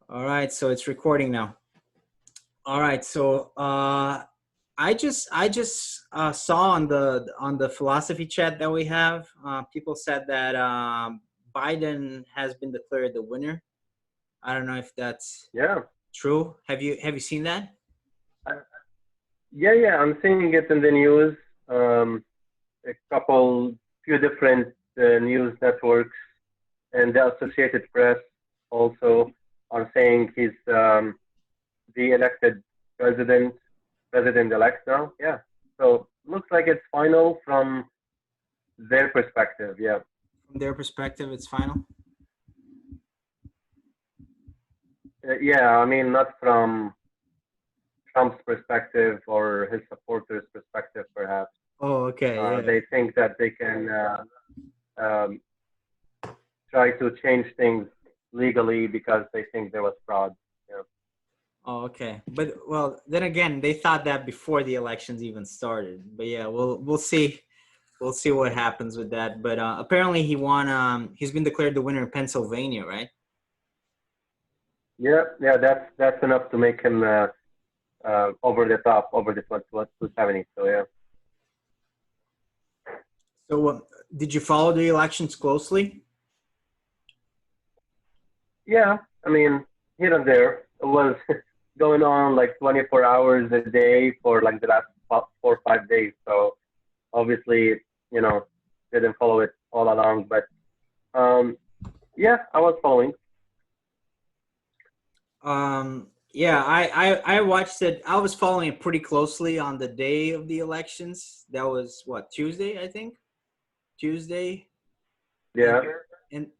All right, so it's recording now. All right, so I just saw on the philosophy chat that we have, people said that Biden has been declared the winner. I don't know if that's Yeah, true. Have you seen that? I- yeah. I'm seeing it in the news. Um, a few different news networks and the Associated Press also are saying he's the elected president, president-elect now. Yeah. So looks like it's final from their perspective. Yeah. From their perspective, it's final. Yeah. I mean, not from Trump's perspective or his supporters' perspective, perhaps. Oh, okay, yeah. They think that they can um, try to change things legally because they think there was fraud. Yeah. Oh, okay. But well, then again, they thought that before the elections even started. But yeah, we'll see. We'll see what happens with that. But apparently, he won. He's been declared the winner in Pennsylvania, right? Yeah, yeah, that's enough to make him over the top, over the 270. So yeah, So, did you follow the elections closely? yeah. I mean, here and there, it was going on like 24 hours a day for like the last 4 or 5 days. So obviously, you know, didn't follow it all along, but um, yeah, I was following. Yeah, I watched it. I was following it pretty closely on the day of the elections. That was what, Tuesday, I think. Tuesday, and Yeah,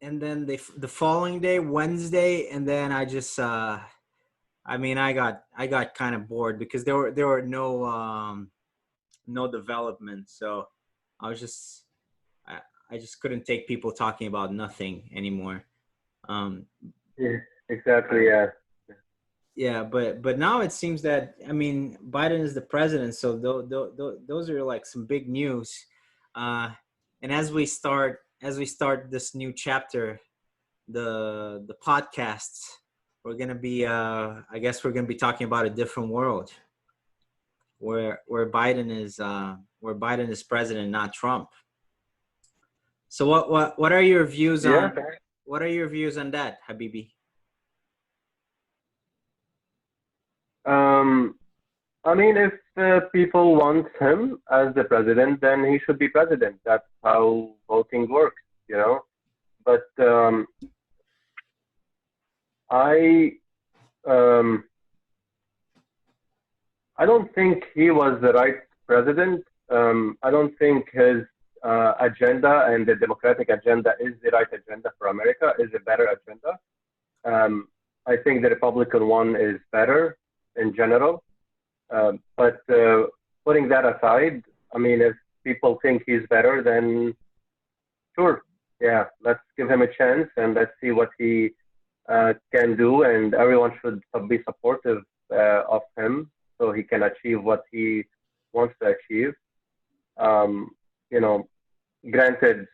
and then the following day, Wednesday, and then I just I mean, I got kind of bored because there were no development. So I was just I, I just couldn't take people talking about nothing anymore. Um, yeah, exactly. Yeah, yeah, but now it seems that, I mean, Biden is the president, so those are like some big news. And as we start this new chapter, the podcasts, we're gonna be I guess we're gonna be talking about a different world where Biden is president, not Trump. So what are your views yeah. on what are your views on that, Habibi? Um, I mean, if people want him as the president, then he should be president. That's how voting works, you know. But I um, I don't think he was the right president. I don't think his agenda and the democratic agenda is the right agenda for America. Is a better agenda. Um, I think the Republican one is better in general. But putting that aside, I mean, if people think he's better, then sure, yeah, let's give him a chance and let's see what he can do. And everyone should be supportive of him so he can achieve what he wants to achieve. Um, you know, granted,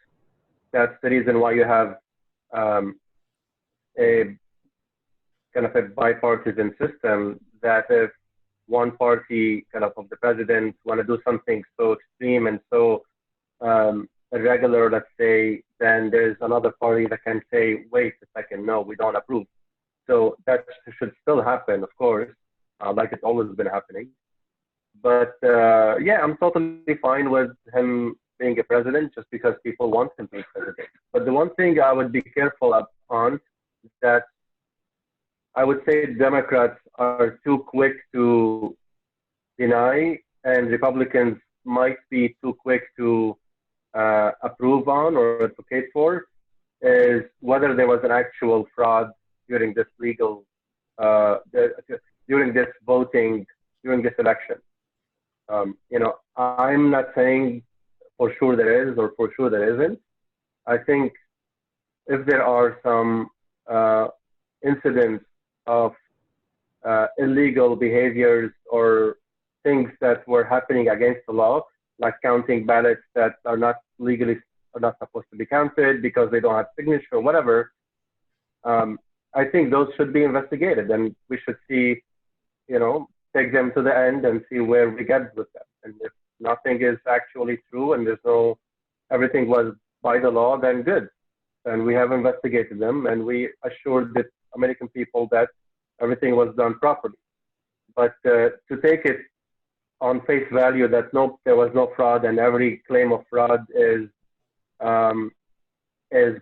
that's the reason why you have a kind of a bipartisan system that if one party kind of the president want to do something so extreme and so irregular, let's say, then there's another party that can say, wait a second, no, we don't approve. So that should still happen, of course, like it's always been happening. But yeah, I'm totally fine with him being a president just because people want him to be president. But the one thing I would be careful on is that I would say Democrats are too quick to deny, and Republicans might be too quick to approve on or advocate for, is whether there was an actual fraud during this legal, during this voting, during this election. I'm not saying for sure there is or for sure there isn't. I think if there are some incidents of illegal behaviors or things that were happening against the law, like counting ballots that are not supposed to be counted because they don't have signature or whatever. Um, I think those should be investigated, and we should see, take them to the end and see where we get with them. And if nothing is actually true and everything was by the law, then good. And we have investigated them, and we assured the American people that everything was done properly. But to take it on face value that there was no fraud, and every claim of fraud is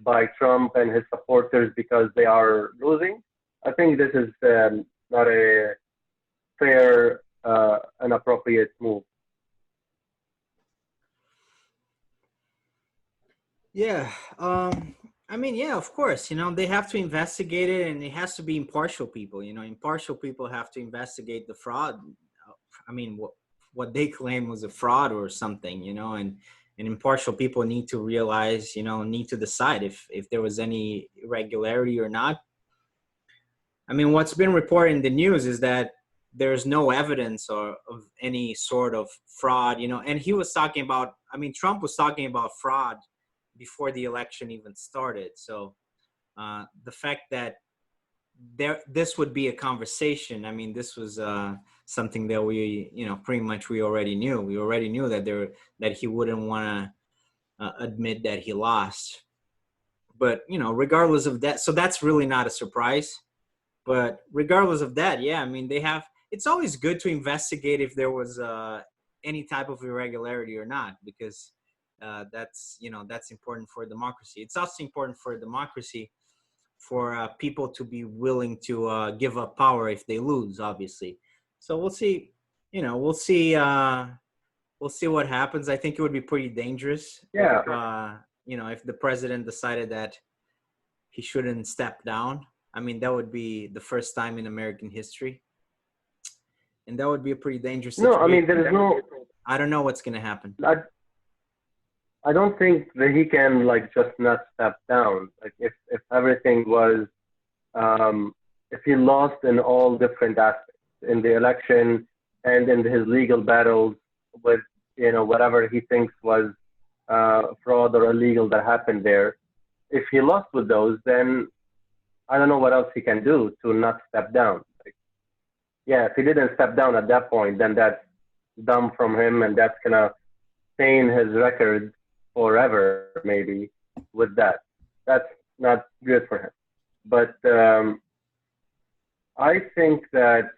by Trump and his supporters because they are losing, I think this is not a fair and appropriate move. Yeah. I mean, yeah, of course, they have to investigate it, and it has to be impartial people. Impartial people have to investigate the fraud. I mean, what they claim was a fraud or something, and impartial people need to realize, need to decide if there was any irregularity or not. I mean, what's been reported in the news is that there's no evidence of any sort of fraud, and he was talking about, Trump was talking about fraud before the election even started. So the fact that this would be a conversation, this was something that we, pretty much we already knew. We already knew that he wouldn't want to admit that he lost. But, regardless of that, so that's really not a surprise. But regardless of that, yeah, it's always good to investigate if there was any type of irregularity or not, because that's important for democracy. It's also important for democracy for people to be willing to give up power if they lose, obviously. So we'll see, we'll see what happens. I think it would be pretty dangerous. Yeah. If the president decided that he shouldn't step down. That would be the first time in American history. And that would be a pretty dangerous situation. No, I don't know what's going to happen. I don't think that he can just not step down. If everything was, if he lost in all different aspects in the election and in his legal battles with, whatever he thinks was fraud or illegal that happened there, if he lost with those, then I don't know what else he can do to not step down. If he didn't step down at that point, then that's dumb from him, and that's gonna stain his record forever, maybe, with that. That's not good for him. But I think that,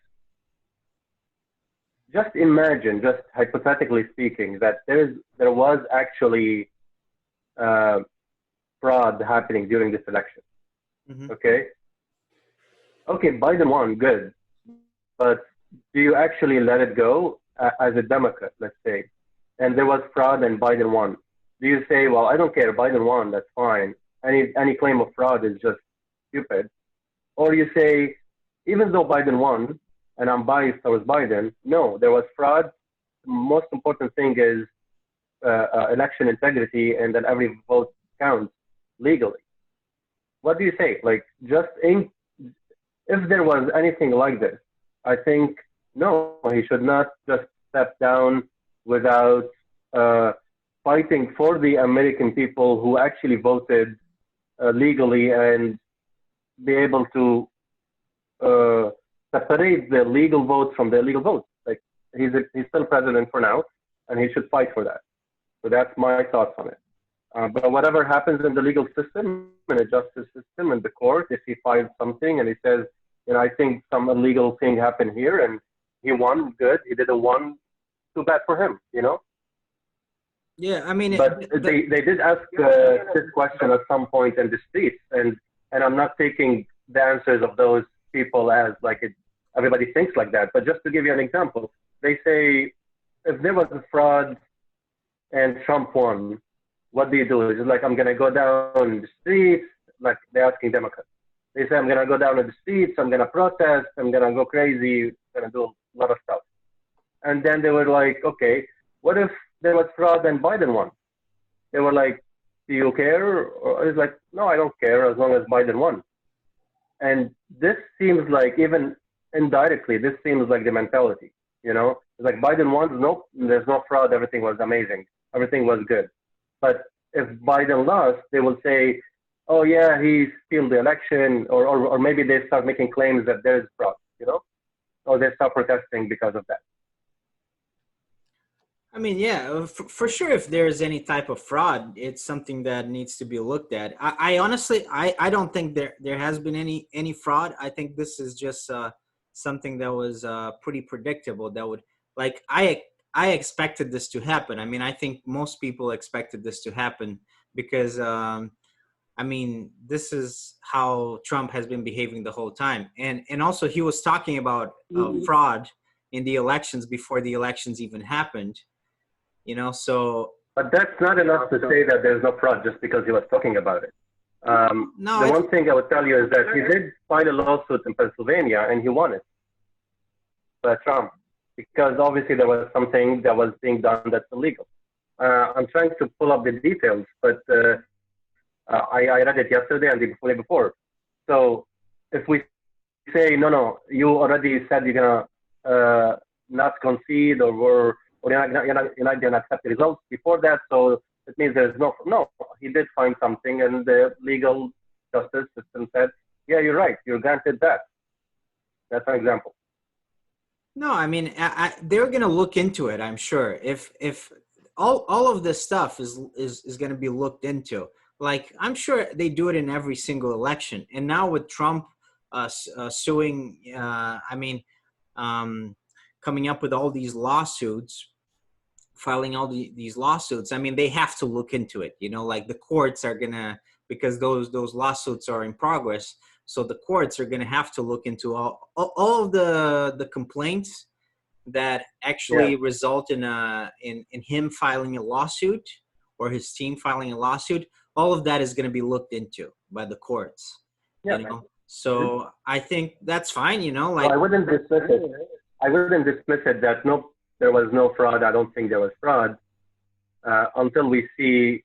just imagine, just hypothetically speaking, that there was actually fraud happening during this election. Mm-hmm. Okay, Biden won, good. But do you actually let it go as a Democrat, let's say, and there was fraud and Biden won? Do you say, well, I don't care, Biden won, that's fine. Any claim of fraud is just stupid. Or you say, even though Biden won, and I'm biased towards Biden, no, there was fraud. The most important thing is election integrity, and that every vote counts legally. What do you say? If there was anything like this, I think, no, he should not just step down without fighting for the American people who actually voted legally, and be able to separate the legal votes from the illegal votes. He's still president for now, and he should fight for that. So that's my thoughts on it. But whatever happens in the legal system, in the justice system, in the court, if he files something and he says, I think some illegal thing happened here, and he won, good. He didn't won, too bad for him, Yeah, But they did ask this question at some point in the streets, and I'm not taking the answers of those people as everybody thinks like that. But just to give you an example, they say, if there was a fraud and Trump won, what do you do? It's I'm going to go down the streets, they're asking Democrats. They say, I'm going to go down to the streets, I'm going to protest, I'm going to go crazy, I'm going to do a lot of stuff. And then they were like, okay, what if there was fraud and Biden won? They were like, do you care? Or it's no, I don't care as long as Biden won. And this seems even indirectly, this seems like the mentality, It's Biden won, nope, there's no fraud, everything was amazing, everything was good. But if Biden lost, they will say, oh yeah, he stole the election, or maybe they start making claims that there is fraud, or they start protesting because of that. I mean, yeah, for sure. If there's any type of fraud, it's something that needs to be looked at. I honestly, I don't think there has been any fraud. I think this is just something that was pretty predictable. That would like I expected this to happen. I mean, I think most people expected this to happen because I mean, this is how Trump has been behaving the whole time, and also he was talking about fraud in the elections before the elections even happened. So But that's not enough to say that there's no fraud just because he was talking about it. no, The one thing I would tell you is that he did file a lawsuit in Pennsylvania and he won it, Trump, because obviously there was something that was being done that's illegal. I'm trying to pull up the details, but I read it yesterday and the day before. So if we say, no, you already said you're going to not concede or you're not going to accept the results before that, so it means there's no, he did find something and the legal justice system said, yeah, you're right, you're granted that. That's an example. no. I mean, they're going to look into it. I'm sure. If all of this stuff is going to be looked into, like I'm sure they do it in every single election. And now with Trump suing, I mean, coming up with all these lawsuits, filing all these lawsuits. I mean, they have to look into it. Like the courts are gonna, because those lawsuits are in progress. So the courts are gonna have to look into all of the complaints that actually result in him filing a lawsuit or his team filing a lawsuit. All of that is going to be looked into by the courts. So I think that's fine. Like, well, I wouldn't dismiss it. That there was no fraud. I don't think there was fraud until we see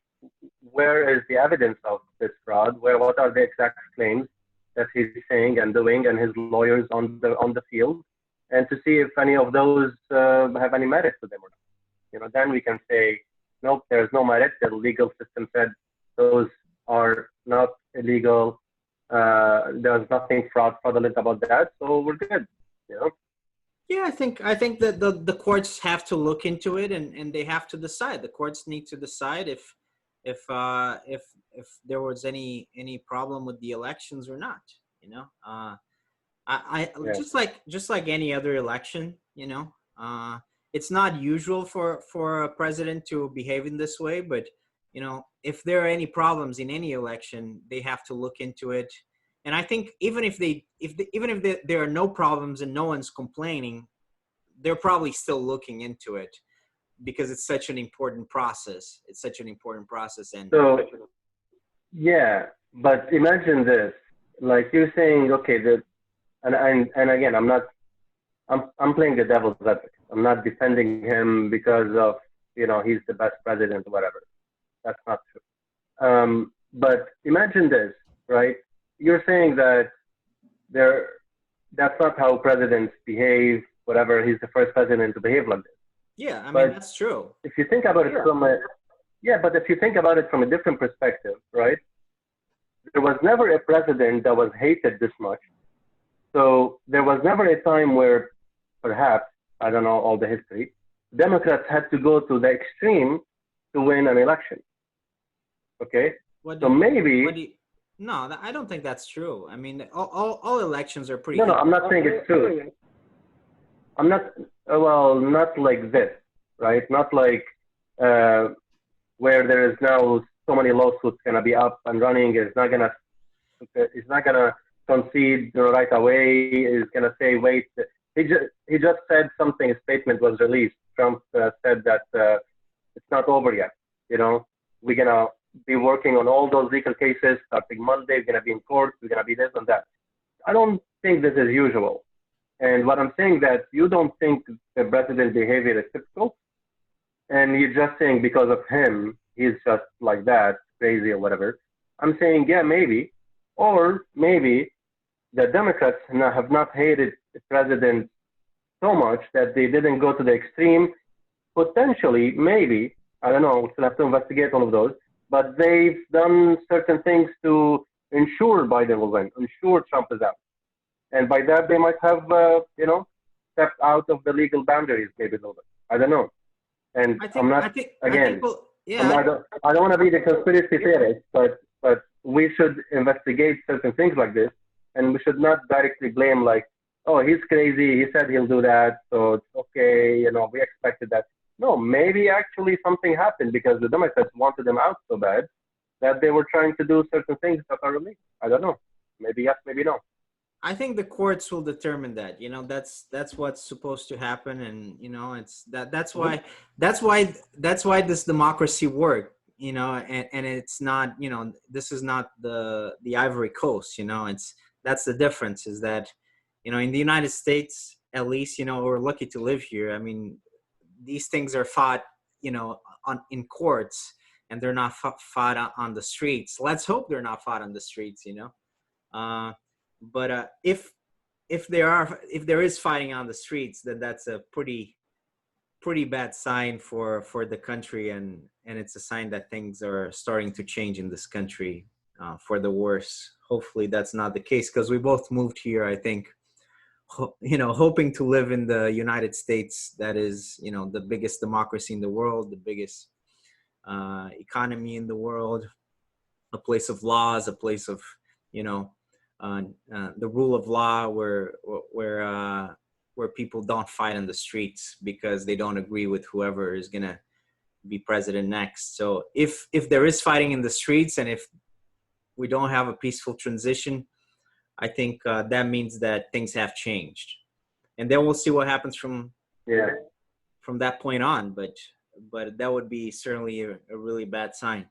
where is the evidence of this fraud. What are the exact claims that he's saying and doing, and his lawyers on the field, and to see if any of those have any merit to them or not. Then we can say, nope, there's no merit. The legal system said those are not illegal. There's nothing fraudulent about that, so we're good. Yeah, I think that the courts have to look into it and they have to decide. The courts need to decide if there was any problem with the elections or not. Just like any other election. It's not usual for a president to behave in this way, but if there are any problems in any election, they have to look into it. And I think even if there are no problems and no one's complaining, they're probably still looking into it because it's such an important process. And so, yeah, but imagine this, like you're saying, okay, and again, I'm playing the devil's advocate. I'm not defending him because of, he's the best president or whatever. That's not true. But imagine this, right? You're saying that that's not how presidents behave, whatever. He's the first president to behave like this. Yeah, I mean, that's true. If you think about it if you think about it from a different perspective, right? There was never a president that was hated this much. So there was never a time where perhaps, I don't know all the history, Democrats had to go to the extreme to win an election. Okay? No, I don't think that's true. I mean, all elections are pretty. No, I'm not saying it's true. I'm not, not like this, right? Not like where there is now so many lawsuits going to be up and running. It's not going to concede right away. It's going to say, wait. He just said something, a statement was released. Trump said that it's not over yet. We're going to be working on all those legal cases starting Monday. We're going to be in court. We're going to be this and that. I don't think this is usual. And what I'm saying that you don't think the president's behavior is typical, and you're just saying because of him, he's just like that, crazy or whatever. I'm saying, yeah, maybe. Or maybe the Democrats have not hated the president so much that they didn't go to the extreme. Potentially, maybe, I don't know, we'll have to investigate all of those. but they've done certain things to ensure Biden will win, ensure Trump is out, and by that they might have, stepped out of the legal boundaries maybe a little bit. I don't know, and I'm not I think, again. well, I'm, yeah, I don't want to be the conspiracy theorist, but we should investigate certain things like this, and we should not directly blame like, oh, he's crazy. He said he'll do that, so it's okay. We expected that. No, maybe actually something happened because the Democrats wanted them out so bad that they were trying to do certain things that are illegal. I don't know. Maybe yes, maybe no. I think the courts will determine that. That's what's supposed to happen, and it's that's Mm-hmm. why that's why this democracy worked. And it's not. This is not the Ivory Coast. It's that's the difference is that in the United States, at least, we're lucky to live here. I mean, these things are fought, in courts, and they're not fought on the streets. Let's hope they're not fought on the streets. Uh, but if there is fighting on the streets, then that's a pretty bad sign for the country, and it's a sign that things are starting to change in this country for the worse. Hopefully, that's not the case because we both moved here. I think, hoping to live in the United States, that is, the biggest democracy in the world, the biggest economy in the world, a place of laws, a place of, the rule of law, where people don't fight in the streets because they don't agree with whoever is gonna be president next. So if there is fighting in the streets, and if we don't have a peaceful transition, I think that means that things have changed, and then we'll see what happens Yeah. from that point on. But that would be certainly a really bad sign.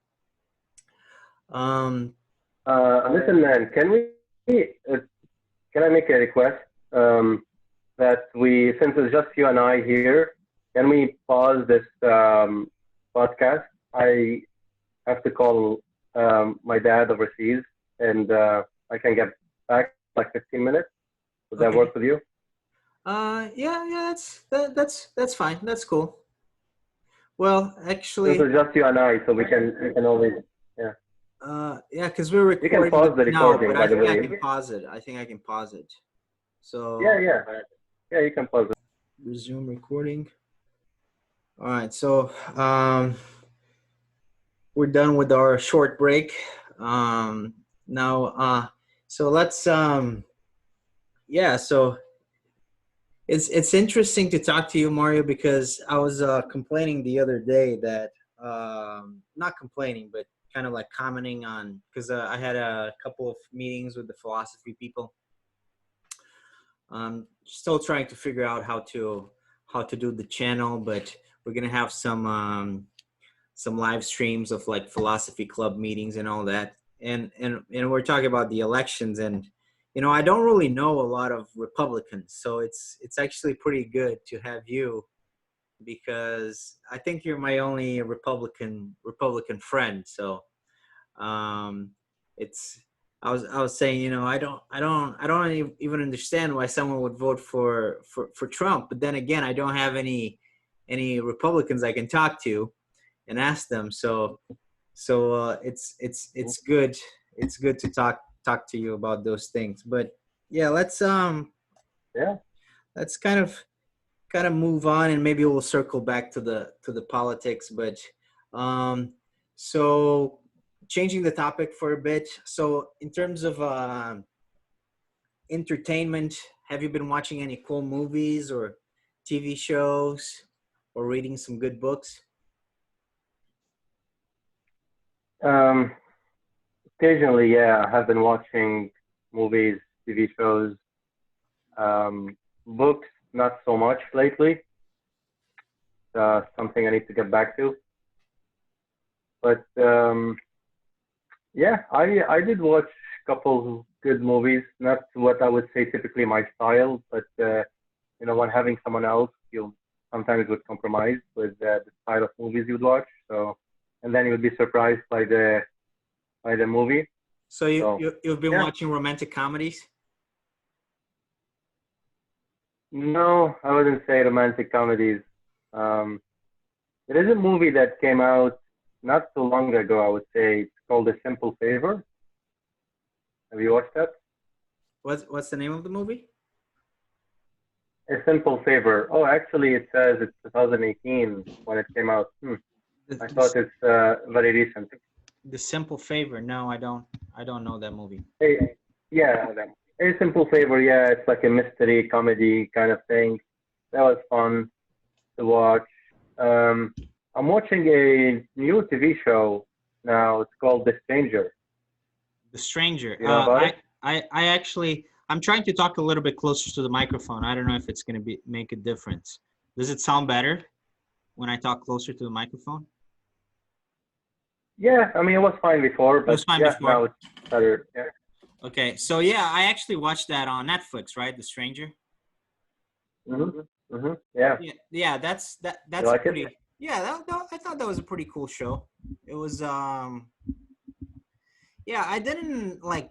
Um, Listen, man, can I make a request? That since it's just you and I here, can we pause this podcast? I have to call my dad overseas, and I can get back like 15 minutes. Would that okay. work with you? Yeah, that's fine. That's cool. Well, Since actually, it's just you and I, so we can always, yeah. yeah, because we're You can recording pause this the now, recording, but by I the think I way. can pause it. I think I can pause it. Yeah, So yeah, yeah. You can pause it. resume recording. All right, so we're done with our short break. Now, so let's yeah, so it's interesting to talk to you, Mario, because I was complaining the other day that not complaining, but kind of like commenting on, because I had a couple of meetings with the philosophy people. Still trying to figure out how to do the channel, but we're gonna have some live streams of like philosophy club meetings and all that, and we're talking about the elections, and I don't really know a lot of Republicans, so it's actually pretty good to have you, because I think you're my only Republican friend. So um, it's I was saying, I don't even understand why someone would vote for Trump, but then again, I don't have any Republicans I can talk to and ask them. So it's good. It's good to talk to you about those things. But yeah, Yeah. let's kind of move on, and maybe we'll circle back to the politics. But um, so changing the topic for a bit. So in terms of entertainment, have you been watching any cool movies or TV shows, or reading some good books? Um, Occasionally, yeah, I have been watching movies, TV shows, books, not so much lately. Something I need to get back to. But yeah, I did watch a couple good movies. Not what I would say typically my style, but when having someone else, you sometimes would compromise with the style of movies you'd watch. So, and then you would be surprised by the movie. So you, So you you've been yeah, watching romantic comedies? no, I wouldn't say romantic comedies. Um, there is a movie that came out not too long ago, I would say. It's called A Simple Favor. Have you watched that? What's the name of the movie? A Simple Favor. Oh, actually, it says it's 2018 when it came out. The, I the, thought it's very recent. the Simple Favor. No, I don't know that movie. A, yeah, A Simple Favor. Yeah, it's like a mystery comedy kind of thing. That was fun to watch. I'm watching a new TV show now. It's called The Stranger. The Stranger. You know about it? I actually, I'm trying to talk a little bit closer to the microphone. I don't know if it's going to make a difference. Does it sound better when I talk closer to the microphone? Yeah, I mean it was fine before, It was but fine yeah, now before. it's better. Yeah. Okay, so yeah, I actually watched that on Netflix, right? The Stranger. Yeah. Yeah, You that's a like it? pretty yeah. I thought that was a pretty cool show. It was yeah. I didn't like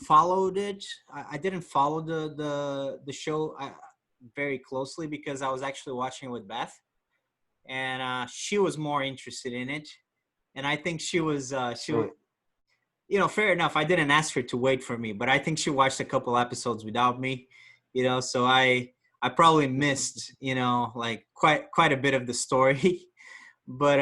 followed it. I didn't follow the show very closely because I was actually watching it with Beth, and she was more interested in it, and I think she was, Mm. you know, fair enough. I didn't ask her to wait for me, but I think she watched a couple episodes without me, you know, so I probably missed, you know, like quite a bit of the story. But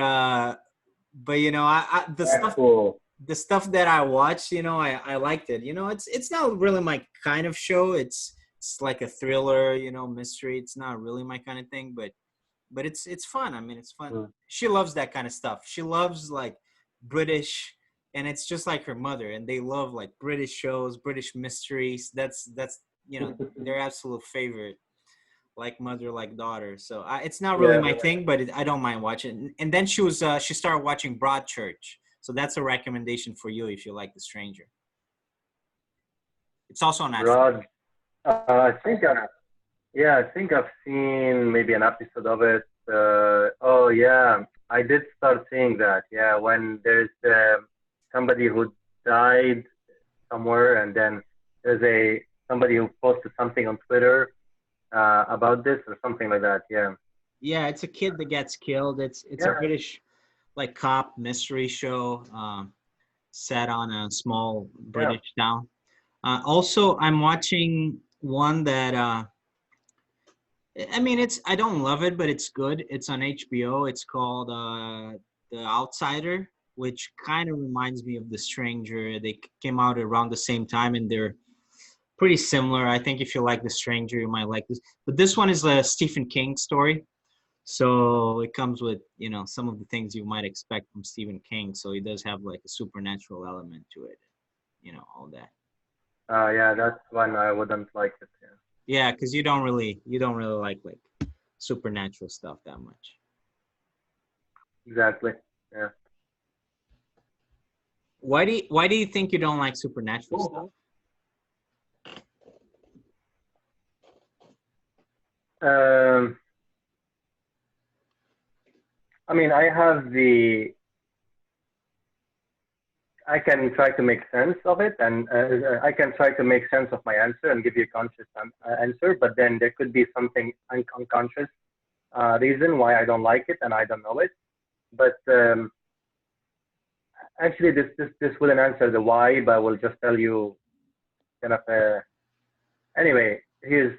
you know, I That's cool. the stuff that I watched, you know, I liked it. You know, it's not really my kind of show. It's like a thriller, you know, mystery. It's not really my kind of thing, but it's fun. I mean, it's fun. Mm. She loves that kind of stuff. She loves like British, and it's just like her mother, and they love like British shows, British mysteries. That's you know their absolute favorite, like mother, like daughter. So it's not really Yeah. my thing, but I don't mind watching. And then she started watching Broadchurch, so that's a recommendation for you if you like The Stranger. It's also on Netflix. Broad. I think yeah, I think I've seen maybe an episode of it. Oh yeah, I did start seeing that. Yeah, when there's somebody who died somewhere, and then there's a somebody who posted something on Twitter about this or something like that. Yeah. Yeah, it's a kid that gets killed. It's a Yeah. British like cop mystery show set on a small Yeah. British town. Also, I'm watching one that I mean I don't love it, but it's good. It's on HBO. It's called The Outsider, which kind of reminds me of The Stranger. They came out around the same time, and they're pretty similar. I think if you like The Stranger, you might like this. But this one is a Stephen King story. So it comes with, you know, some of the things you might expect from Stephen King. So it does have like a supernatural element to it, you know, all that. Yeah, that's one I wouldn't like it. Yeah. Yeah, because you don't really like supernatural stuff that much. Exactly. Yeah. Why do you think you don't like supernatural stuff? Um, I mean, I can try to make sense of it, and I can try to make sense of my answer and give you a conscious answer, but then there could be something unconscious reason why I don't like it, and I don't know it. But actually, this wouldn't answer the why, but I will just tell you kind of. Anyway, here's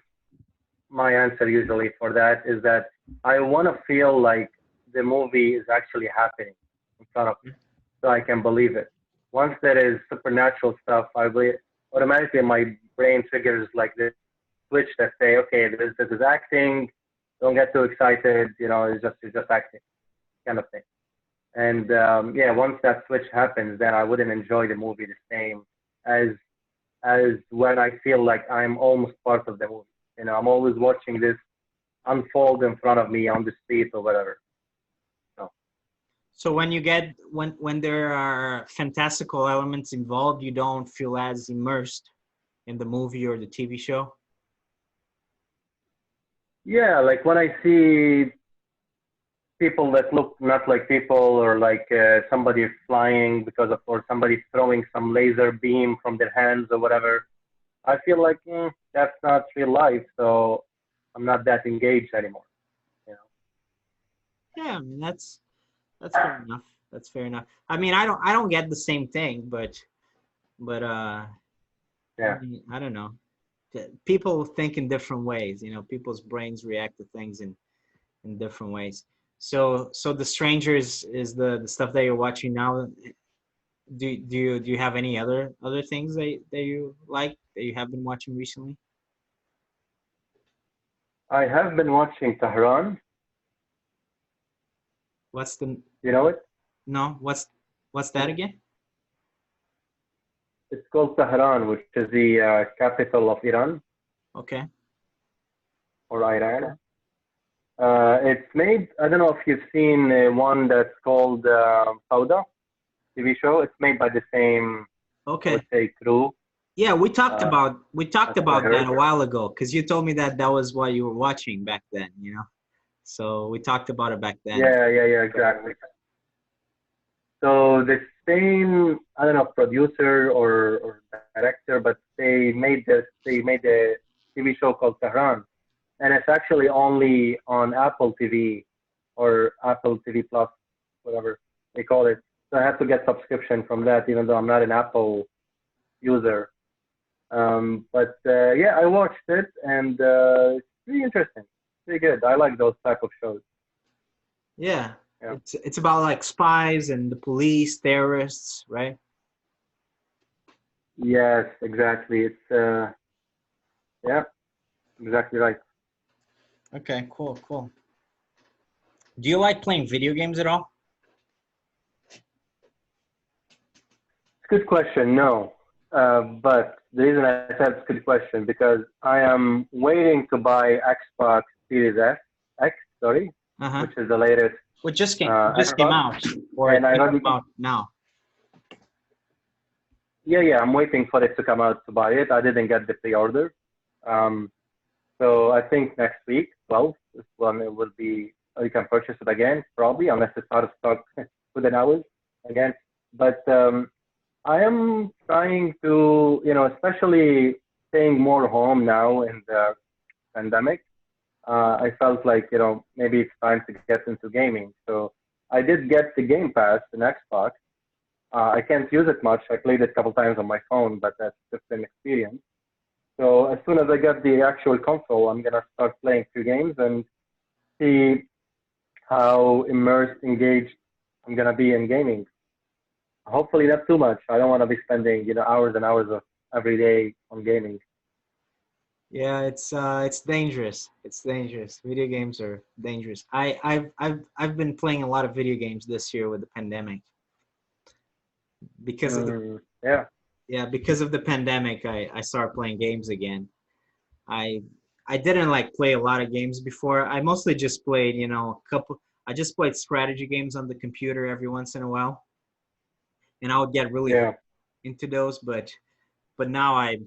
my answer usually for that is that I want to feel like the movie is actually happening in front of me, so I can believe it. Once there is supernatural stuff, I will automatically my brain triggers like this switch that say, okay, this is acting. Don't get too excited. You know, it's just acting, kind of thing. And yeah, once that switch happens, then I wouldn't enjoy the movie the same as as when I feel like I'm almost part of the movie. You know, I'm always watching this unfold in front of me on the street or whatever. So, So when you get when there are fantastical elements involved, you don't feel as immersed in the movie or the TV show. yeah, like when I see people that look not like people or like somebody flying because of or somebody throwing some laser beam from their hands or whatever, I feel like that's not real life. So I'm not that engaged anymore. You Yeah, I mean that's fair enough. That's fair enough. I mean, I don't get the same thing, but I Yeah. mean, I don't know. People think in different ways. You know, people's brains react to things in different ways. So The Strangers is the stuff that you're watching now. Do you have any other things that you like that you have been watching recently? I have been watching Tehran. What's the You know it? no? What's that again? It's called Tehran, which is the capital of Iran Okay. or Iran. It's made. I don't know if you've seen one that's called Fauda TV show. It's made by the same, I would Okay. say, crew. Yeah, we talked Uh, about we talked that's what I about that heard. a while ago because you told me that that was what you were watching back then. You know, so we talked about it back then. Yeah, yeah, yeah, exactly. So the same, I don't know, producer or director, but they made a TV show called Tehran, and it's actually only on Apple TV or Apple TV Plus, whatever they call it. So I have to get subscription from that, even though I'm not an Apple user. But yeah, I watched it, and it's pretty interesting, pretty good. I like those type of shows. Yeah, Yeah. it's about like spies and the police, terrorists, right? Yes, exactly. It's yeah, exactly right. Okay, cool, cool. Do you like playing video games at all? Good question. No, but the reason I said it's a good question because I am waiting to buy Xbox Series X, sorry, Uh-huh. which is the latest Well, just came Xbox, out, or and it I might already, come out now. yeah, I'm waiting for it to come out to buy it. I didn't get the pre-order, um, so I think next week, 12, is when it will be. You can purchase it again, probably, unless it's out of stock within hours again. But I am trying to, especially staying more home now in the pandemic. I felt like, maybe it's time to get into gaming. So I did get the Game Pass in Xbox. I can't use it much. I played it a couple times on my phone, but that's just an experience. So as soon as I get the actual console, I'm gonna start playing few games and see how immersed, engaged I'm gonna be in gaming. Hopefully not too much. I don't want to be spending, hours and hours of every day on gaming. Yeah, it's dangerous. It's dangerous. Video games are dangerous. I've been playing a lot of video games this year with the pandemic because of the Yeah. yeah because of the pandemic. I started playing games again. I I didn't like play a lot of games before. I mostly just played, a couple. I just played strategy games on the computer every once in a while, and I would get really Yeah. into those. But now I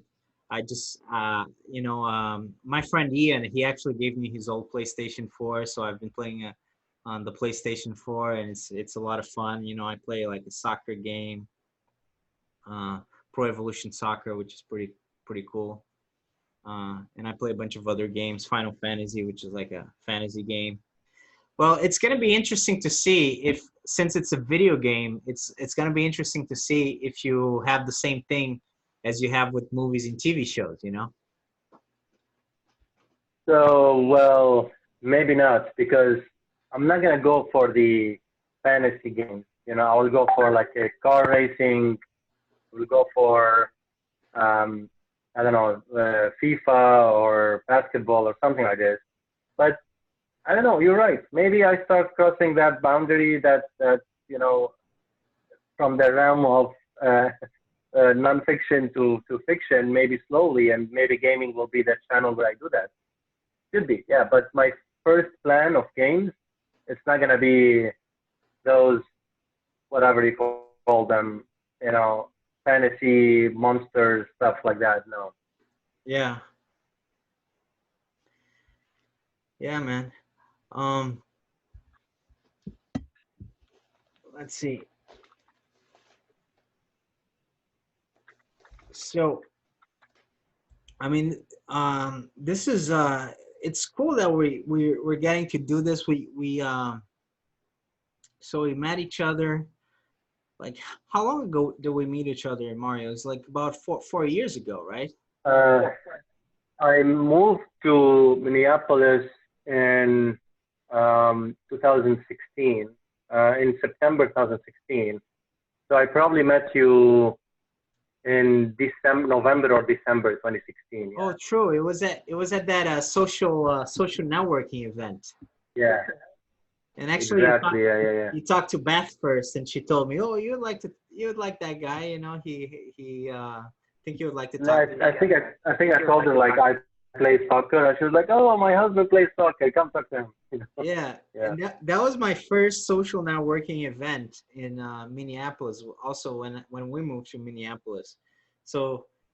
just my friend Ian, he actually gave me his old PlayStation 4, so I've been playing on the PlayStation 4, and it's a lot of fun. I play like a soccer game, uh, Pro Evolution Soccer, which is pretty cool. And I play a bunch of other games, Final Fantasy, which is like a fantasy game. Well, it's going to be interesting to see if, since it's a video game, it's going to be interesting to see if you have the same thing as you have with movies and TV shows. So, well, maybe not because I'm not gonna go for the fantasy games. I will go for like a car racing. We'll go for um, I don't know, FIFA or basketball or something like this. But I don't know. You're right. Maybe I start crossing that boundary that you know from the realm of non-fiction to fiction, maybe slowly, and maybe gaming will be the channel where I do that. Should be, yeah. But my first plan of games, it's not gonna be those whatever you call them, you know, fantasy monsters stuff like that. No. Yeah, yeah, man. Um, let's see. So, I mean, this is it's cool that we're getting to do this. So we met each other. Like, how long ago did we meet each other in Mario? It's like about 4 years ago, right? Uh, I moved to Minneapolis in 2016, in September 2016. So I probably met you in December, November or December 2016. Oh, Yeah. true. It was at that social networking event. Yeah. And actually, Exactly. Yeah. Yeah. Yeah. you talked to Beth first, and she told me, "Oh, you'd like that guy. You know, think you would like to And talk to him." I think I told her like I play soccer, and she was like, "Oh, my husband plays soccer. Come talk to him." You know? Yeah, Yeah. and that was my first social networking event in Minneapolis. Also, when we moved to Minneapolis, so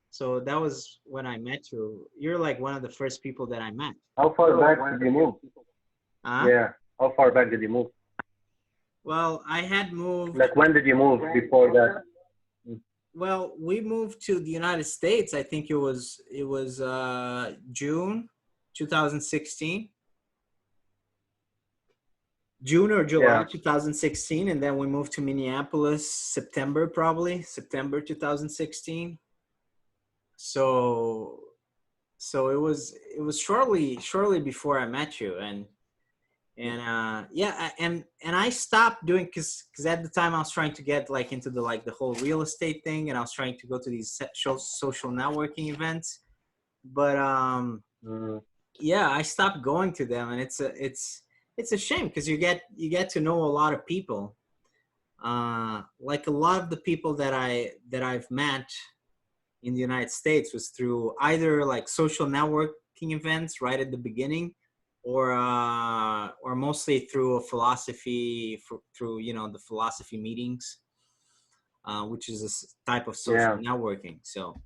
so that was when I met you. You're like one of the first people that I met. How far back did you move? Huh? Yeah. How far back did you move? Well, I had moved. Like when did you move before that? Well, we moved to the United States. I think it was June 2016, June or July Yeah. 2016, and then we moved to Minneapolis September, probably September 2016. So it was shortly before I met you, and yeah, and I stopped doing, because at the time I was trying to get like into the whole real estate thing, and I was trying to go to these social networking events, but Mm, yeah, I stopped going to them, and it's a shame, because you get to know a lot of people, like a lot of the people that I've met in the United States was through either like social networking events right at the beginning, or mostly through a philosophy, through the philosophy meetings, which is a type of social yeah. networking. So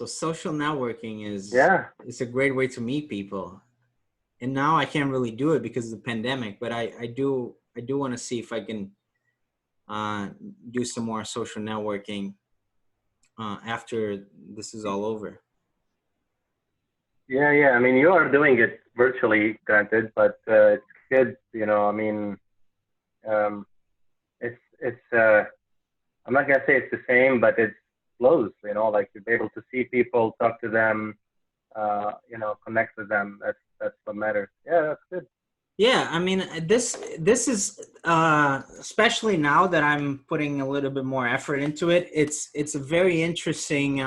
social networking is Yeah. is a great way to meet people. And now I can't really do it because of the pandemic, but I do want to see if I can uh, do some more social networking after this is all over. Yeah. Yeah. I mean, you are doing it virtually, granted, but it's good. You know, I mean, um, it's. I'm not gonna say it's the same, but it's close. You know, like you're able to see people, talk to them, you know, connect with them. That's what matters. Yeah, that's good. Yeah, I mean, this is especially now that I'm putting a little bit more effort into it. It's a very interesting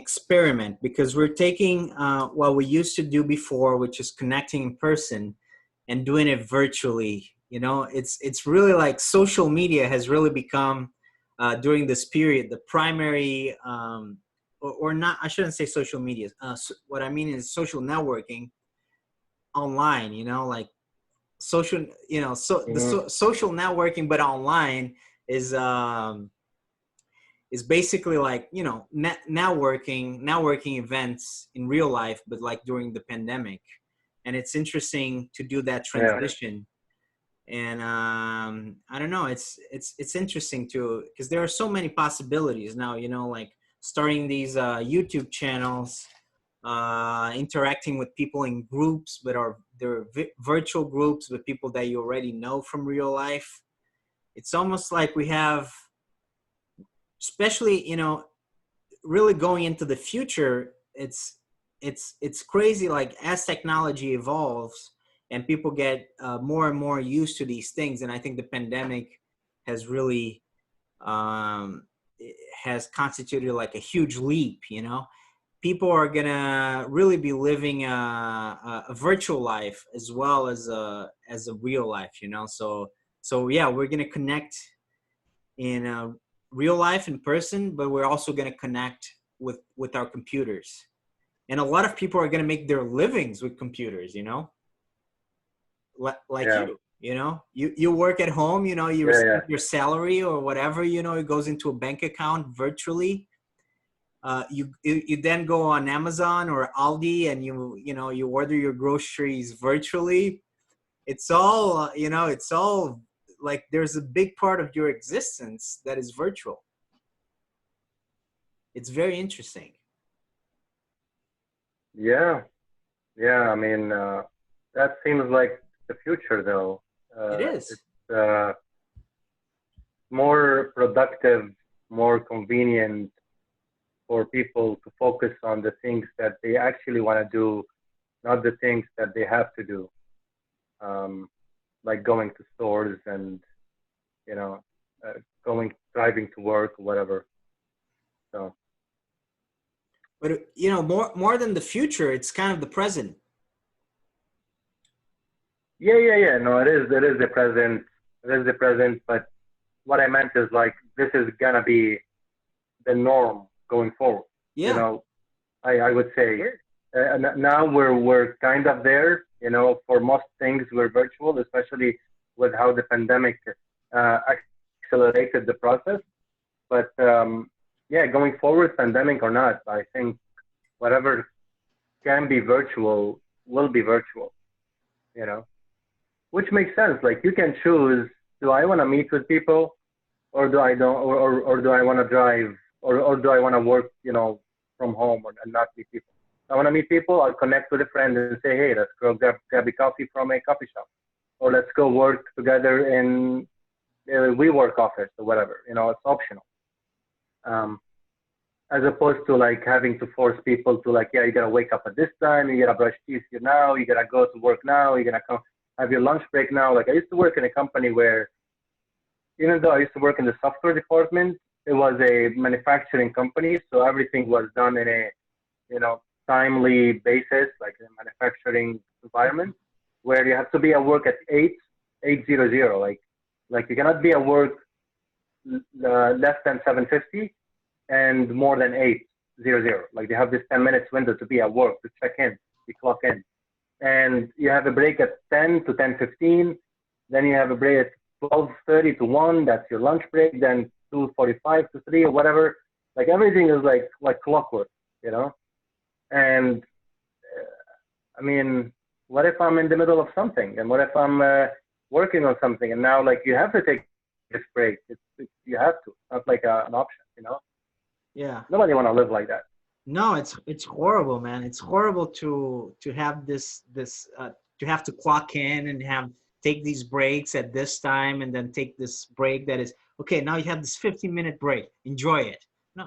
experiment, because we're taking what we used to do before, which is connecting in person, and doing it virtually. It's really like social media has really become, during this period, the primary, or not. I shouldn't say social media. What I mean is social networking online. Like social, Hmm. social networking, but online is basically like networking events in real life, but like during the pandemic. And it's interesting to do that Yeah. transition. And I don't know, it's interesting to, because there are so many possibilities now, like starting these YouTube channels, interacting with people in groups, but they're virtual groups with people that you already know from real life. It's almost like we have, especially, really going into the future. It's crazy, like as technology evolves and people get more and more used to these things. And I think the pandemic has really, um, has constituted like a huge leap. People are gonna really be living a virtual life as well as a real life. So yeah, we're gonna connect in real life in person, but we're also going to connect with our computers. And a lot of people are going to make their livings with computers, like Yeah. you work at home, you Yeah. Yeah. receive your salary or whatever, it goes into a bank account virtually. You then go on Amazon or Aldi, and you order your groceries virtually. It's all like there's a big part of your existence that is virtual. It's very interesting. Yeah. Yeah. I mean, that seems like the future, though. It is. It's more productive, more convenient for people to focus on the things that they actually want to do, not the things that they have to do, like going to stores and, you know, driving to work or whatever. So, But you know, more than the future, it's kind of the present. yeah. No, it is the present. It is the present, but what I meant is like, this is gonna be the norm going forward. You Yeah. know, I would say now we're kind of there. You know, for most things we're virtual, especially with how the pandemic accelerated the process. But yeah, going forward, pandemic or not, I think whatever can be virtual will be virtual. You know, which makes sense. Like you can choose: do I want to meet with people, or do I don't, or do I want to drive, or do I want to work, you know, from home and not meet people? I want to meet people. I'll connect with a friend and say, hey, let's go grab a coffee from a coffee shop, or let's go work together in a WeWork office or whatever. You know, it's optional. Um, as opposed to like having to force people to like, yeah, you gotta wake up at this time, you gotta brush teeth here now, you gotta go to work now, you gotta come have your lunch break now. Like I used to work in a company where, even though I used to work in the software department, it was a manufacturing company, so everything was done in a, you know, timely basis, like in a manufacturing environment, where you have to be at work at 8:00, like you cannot be at work less than 7:50 and more than 8:00. Like they have this 10 minutes window to be at work, to check in, you clock in. And you have a break at 10 to 10:15. Then you have a break at 12:30 to 1. That's your lunch break. Then 2:45 to 3 or whatever. Like everything is like clockwork, you know? And I mean, what if I'm in the middle of something? And what if I'm working on something? And now like you have to take this break. You have to. It's not like an option, you know? Yeah. Nobody want to live like that. No, it's horrible, man. It's horrible to have this to have to clock in and have take these breaks at this time and then take this break that is okay. Now you have this 15-minute break. Enjoy it. No,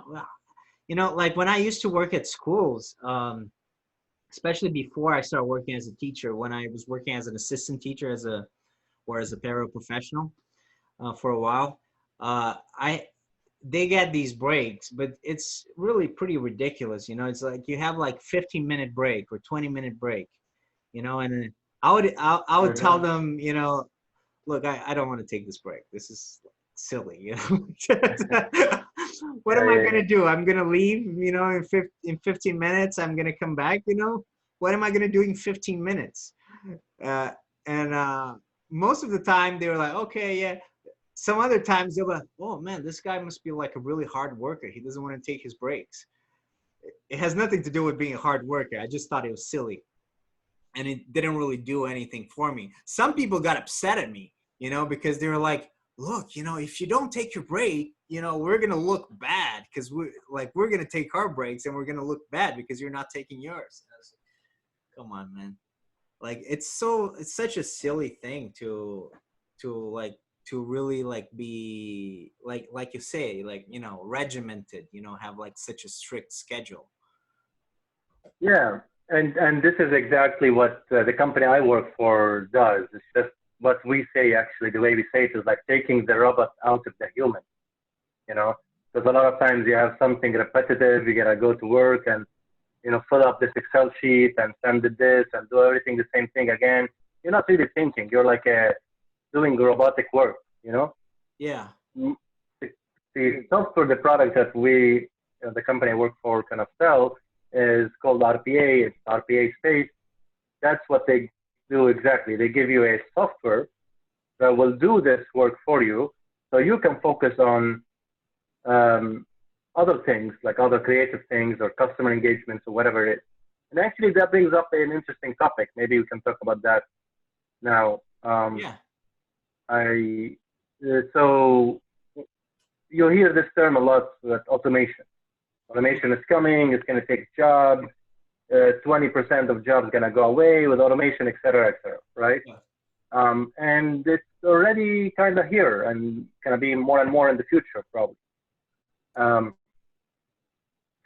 you know, like when I used to work at schools, especially before I started working as a teacher, when I was working as an assistant teacher or as a paraprofessional for a while, I they get these breaks, but it's really pretty ridiculous. You know, it's like you have like 15-minute break or 20-minute break, you know, and then I would tell Mm-hmm. them, you know, look, I don't want to take this break. This is silly, you know. What Yeah, am I yeah, gonna do? I'm gonna leave, you know, in 15 minutes. I'm gonna come back, you know. What am I gonna do in 15 minutes? Uh, and most of the time they were like, okay, yeah. Some other times they'll be like, oh man, this guy must be like a really hard worker. He doesn't want to take his breaks. It has nothing to do with being a hard worker. I just thought it was silly. And it didn't really do anything for me. Some people got upset at me, you know, because they were like, look, you know, if you don't take your break, you know, we're gonna look bad because we're gonna take our breaks and we're gonna look bad because you're not taking yours. I was like, come on, man. Like it's such a silly thing to to really like be like you say, like, you know, regimented, you know, have like such a strict schedule. yeah. And this is exactly what the company I work for does. It's just what we say, actually, the way we say it is like taking the robot out of the human, you know? Because a lot of times you have something repetitive, you gotta go to work and, you know, fill up this Excel sheet and send it this and do everything the same thing again. You're not really thinking. You're like doing robotic work, you know? Yeah. Mm, the software, the product that we, the company I work for, kind of sell is called RPA. It's RPA space. That's what they do exactly. They give you a software that will do this work for you, so you can focus on um, other things, like other creative things or customer engagements or whatever it is. And actually, that brings up an interesting topic. Maybe we can talk about that now. Yeah. I so you hear this term a lot, that automation. Automation is coming. It's going to take jobs. 20% of jobs going to go away with automation, et cetera, right? Yeah. And it's already kind of here and going to be more and more in the future, probably. Um,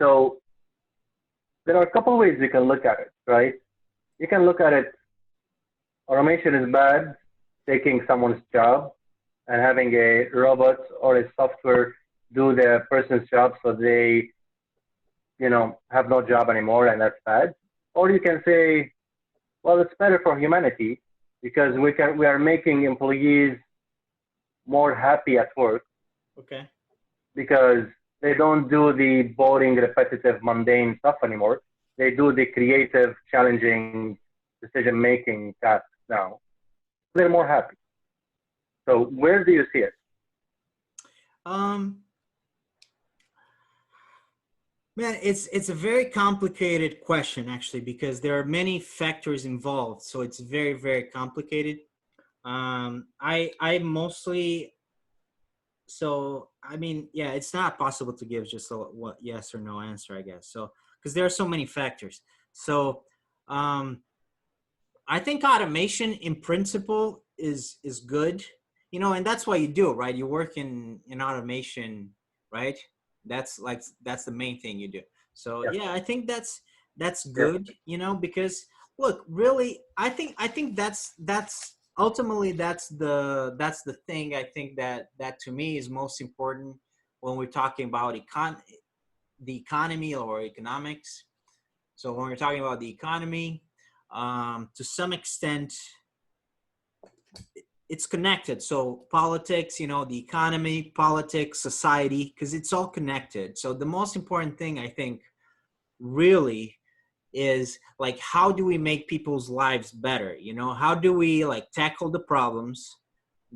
so there are a couple of ways you can look at it, right? You can look at it, automation is bad, taking someone's job and having a robot or a software do the person's job so they, have no job anymore, and that's bad. Or you can say, well, it's better for humanity because we are making employees more happy at work. Okay. Because they don't do the boring, repetitive, mundane stuff anymore. They do the creative, challenging, decision-making tasks now. They're more happy. So where do you see it? Man, it's a very complicated question, actually, because there are many factors involved. So it's very, very complicated. I mostly, so I mean, yeah, it's not possible to give just a what yes or no answer, I guess. So because there are so many factors. So I think automation in principle is good, and that's why you do it, right? You work in automation, right? That's the main thing you do. So Yes. yeah, I think that's Yes. good, because look, really, I think that's ultimately that's the thing I think that to me is most important when we're talking about the economy or economics. So when we're talking about the economy, to some extent, it's connected. So politics, the economy, politics, society, because it's all connected. So the most important thing I think really is like, how do we make people's lives better? How do we like tackle the problems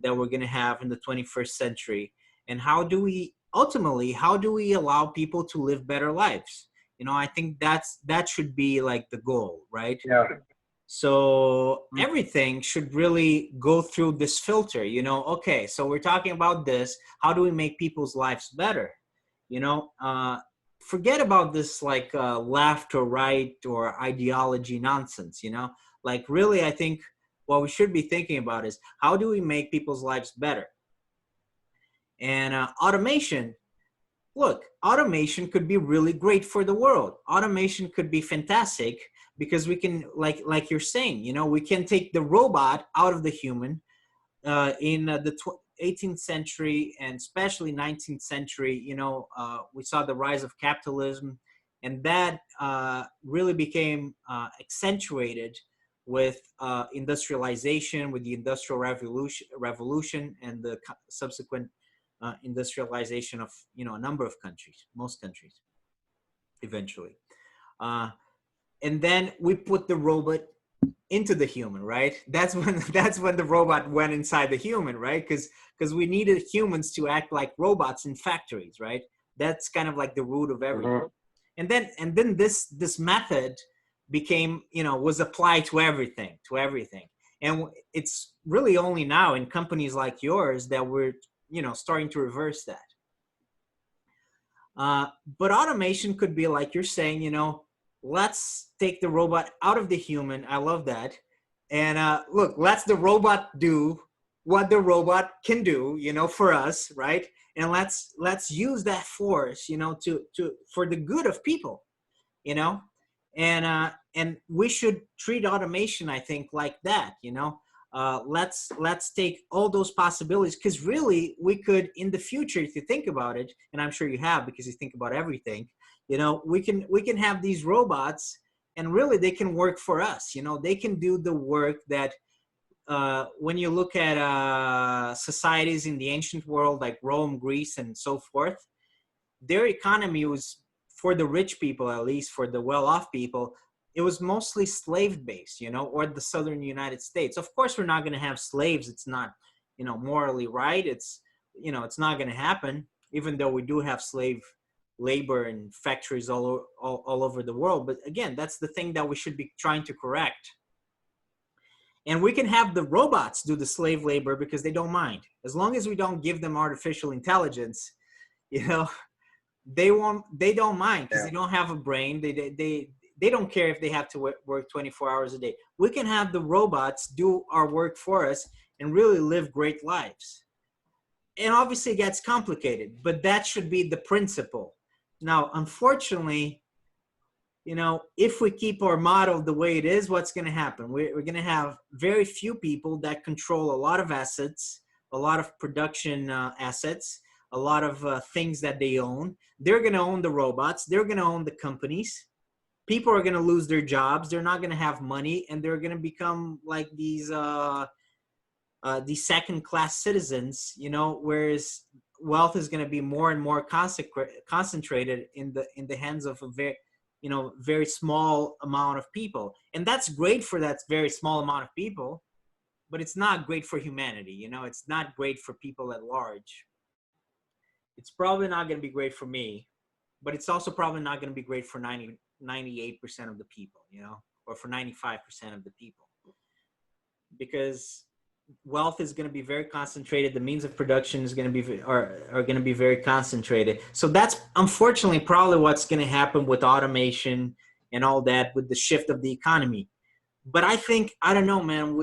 that we're going to have in the 21st century? And how do we allow people to live better lives? I think that should be like the goal, right? Yeah. So everything should really go through this filter, okay, so we're talking about this. How do we make people's lives better? Forget about this like left or right or ideology nonsense, like really, I think what we should be thinking about is how do we make people's lives better? And automation, look, automation could be really great for the world. Automation could be fantastic because we can, like you're saying, we can take the robot out of the human. In the 18th century and especially 19th century, we saw the rise of capitalism, and that really became accentuated with industrialization, with the Industrial Revolution, and the subsequent industrialization of a number of countries, most countries, eventually. And then we put the robot into the human, right? That's when the robot went inside the human, right? Because we needed humans to act like robots in factories, right? That's kind of like the root of everything. Mm-hmm. And then this method became, was applied to everything. And it's really only now in companies like yours that we're, starting to reverse that. But automation could be like you're saying, let's take the robot out of the human. I love that. And look, let's the robot do what the robot can do, for us, right? And let's use that force, to for the good of people, and we should treat automation, I think, like that, let's take all those possibilities, because really we could in the future, if you think about it, and I'm sure you have because you think about everything, we can have these robots, and really they can work for us. They can do the work that when you look at societies in the ancient world like Rome, Greece, and so forth, their economy was, for the rich people, at least for the well-off people, it was mostly slave-based, or the southern United States. Of course, we're not going to have slaves. It's not, morally right. It's, it's not going to happen, even though we do have slave labor in factories all over the world. But again, that's the thing that we should be trying to correct. And we can have the robots do the slave labor because they don't mind. As long as we don't give them artificial intelligence, they don't mind, because they don't have a brain. they don't care if they have to work 24 hours a day. We can have the robots do our work for us and really live great lives. And obviously it gets complicated, but that should be the principle. Now, unfortunately, you know, if we keep our model the way it is, what's going to happen? We're going to have very few people that control a lot of assets, a lot of production assets, a lot of things that they own. They're going to own the robots. They're going to own the companies. People are going to lose their jobs. They're not going to have money, and they're going to become like these second-class citizens. You know, whereas wealth is going to be more and more concentrated in the hands of a very small amount of people. And that's great for that very small amount of people, but it's not great for humanity. You know, it's not great for people at large. It's probably not going to be great for me, but it's also probably not going to be great for 98% of the people, you know, or for 95% of the people, because wealth is going to be very concentrated. The means of production is going to be are going to be very concentrated. So that's unfortunately probably what's going to happen with automation and all that, with the shift of the economy. But I think, I don't know, man,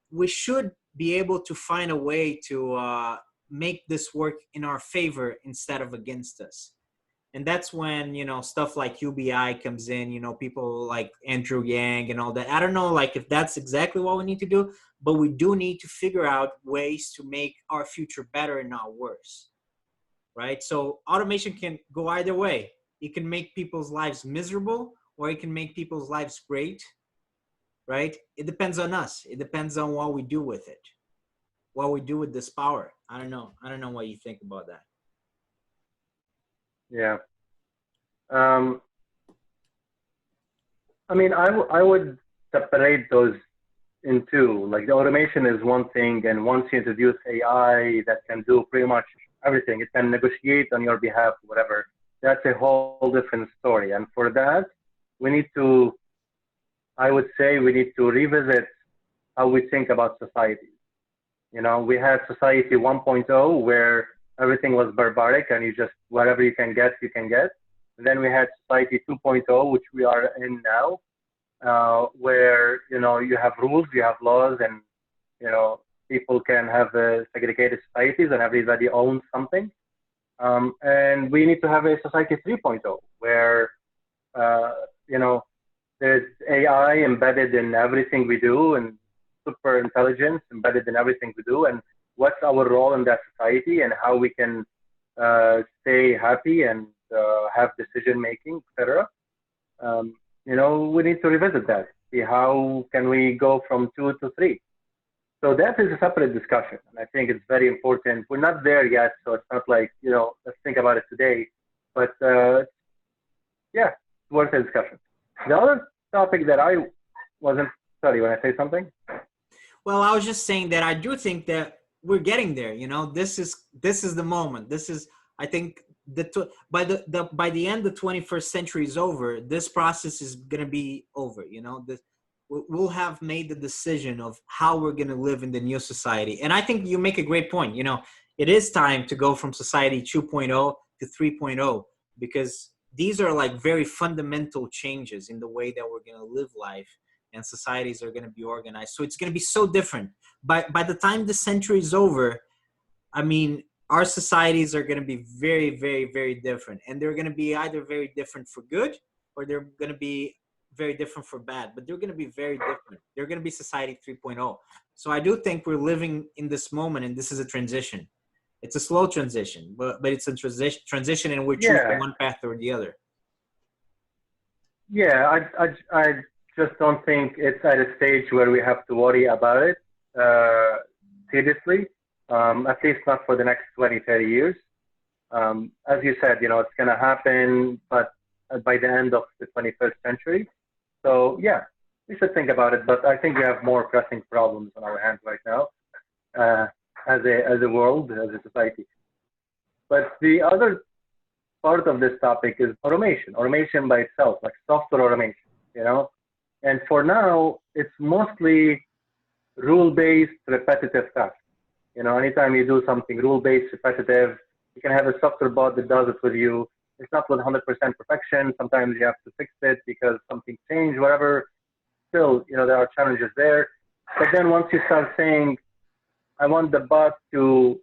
we should be able to find a way to make this work in our favor instead of against us. And that's when, you know, stuff like UBI comes in, you know, people like Andrew Yang and all that. I don't know, like, if that's exactly what we need to do, but we do need to figure out ways to make our future better and not worse, right? So automation can go either way. It can make people's lives miserable, or it can make people's lives great, right? It depends on us. It depends on what we do with it, what we do with this power. I don't know. I don't know what you think about that. Yeah. I mean, I would separate those in two. Like, the automation is one thing, and once you introduce AI that can do pretty much everything, it can negotiate on your behalf, whatever. That's a whole different story. And for that, I would say we need to revisit how we think about society. You know, we had society 1.0 where everything was barbaric and you just, whatever you can get, you can get. And then we had society 2.0, which we are in now, where, you know, you have rules, you have laws, and, you know, people can have segregated societies and everybody owns something. And we need to have a society 3.0 where, you know, there's AI embedded in everything we do, and super intelligence embedded in everything we do, and what's our role in that society and how we can stay happy and have decision making, etc. You know, we need to revisit that. See how can we go from 2 to 3. So that is a separate discussion, and I think it's very important. We're not there yet, so it's not like, you know, let's think about it today. But yeah, it's worth a discussion. The other topic that I wasn't, sorry, when I say something? Well, I was just saying that I do think that we're getting there. You know, this is the moment. This is, I think, by the end the 21st century is over, this process is going to be over. You know, we'll have made the decision of how we're going to live in the new society. And I think you make a great point. You know, it is time to go from society 2.0 to 3.0, because these are like very fundamental changes in the way that we're going to live life, and societies are going to be organized. So it's going to be so different. By the time the century is over, I mean, our societies are going to be very, very, very different. And they're going to be either very different for good, or they're going to be very different for bad. But they're going to be very different. They're going to be society 3.0. So I do think we're living in this moment, and this is a transition. It's a slow transition, but it's a transition, and we're choosing one path or the other. Yeah, I just don't think it's at a stage where we have to worry about it seriously, at least not for the next 20, 30 years. As you said, you know, it's going to happen, but by the end of the 21st century. So yeah, we should think about it, but I think we have more pressing problems on our hands right now as a world, as a society. But the other part of this topic is automation by itself, like software automation, you know. And for now, it's mostly rule-based, repetitive tasks. You know, anytime you do something rule-based, repetitive, you can have a software bot that does it with you. It's not with 100% perfection. Sometimes you have to fix it because something changed, whatever. Still, there are challenges there. But then once you start saying, I want the bot to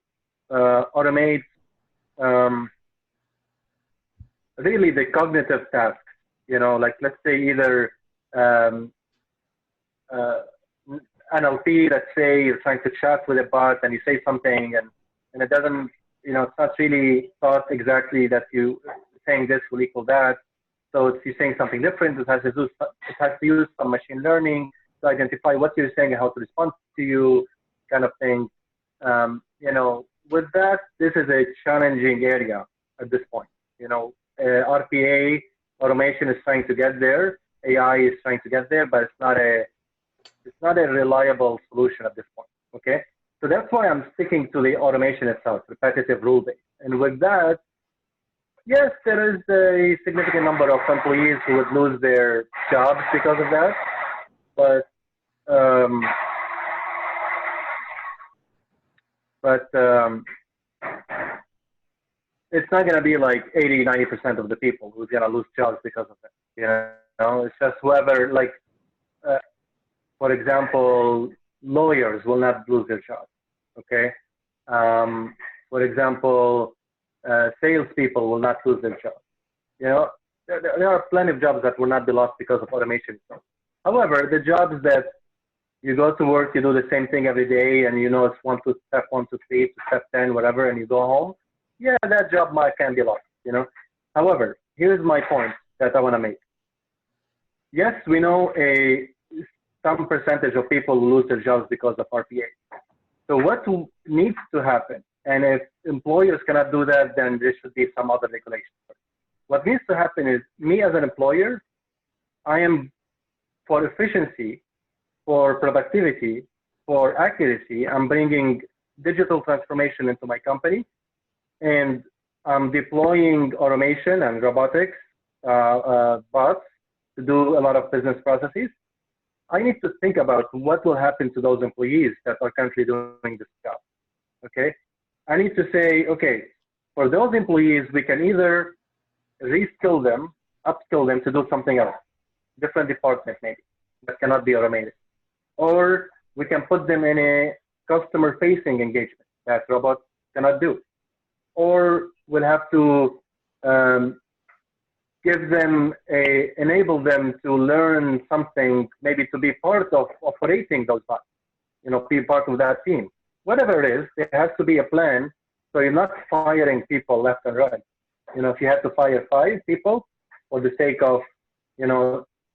automate really the cognitive tasks, like let's say either um, uh, NLP, let's say you're trying to chat with a bot and you say something and it doesn't, it's not really thought exactly that you saying this will equal that. So if you're saying something different, it has to use some machine learning to identify what you're saying and how to respond to you, kind of thing. With that, this is a challenging area at this point. RPA automation is trying to get there. AI is trying to get there, but it's not a reliable solution at this point. Okay, so that's why I'm sticking to the automation itself, repetitive rule based. And with that, yes, there is a significant number of employees who would lose their jobs because of that, but um, it's not going to be like 80, 90% of the people who's going to lose jobs because of it. It's just whoever, like, for example, lawyers will not lose their jobs. Okay. For example, salespeople will not lose their jobs. There are plenty of jobs that will not be lost because of automation. However, the jobs that you go to work, you do the same thing every day, and it's step 1 to 3 to step 10, whatever, and you go home. Yeah, that job can be lost. However, here's my point that I want to make. Yes, we know some percentage of people lose their jobs because of RPA. So what needs to happen? And if employers cannot do that, then there should be some other regulation. What needs to happen is, me as an employer, I am, for efficiency, for productivity, for accuracy, I'm bringing digital transformation into my company, and I'm deploying automation and robotics bots to do a lot of business processes. I need to think about what will happen to those employees that are currently doing this job. Okay, I need to say, okay, for those employees, we can either reskill them, upskill them to do something else, different department maybe, that cannot be automated. Or we can put them in a customer-facing engagement that robots cannot do. Or we'll have to enable them to learn something, maybe to be part of operating those bots, be part of that team. Whatever it is, there has to be a plan, so you're not firing people left and right. If you have to fire 5 people for the sake of,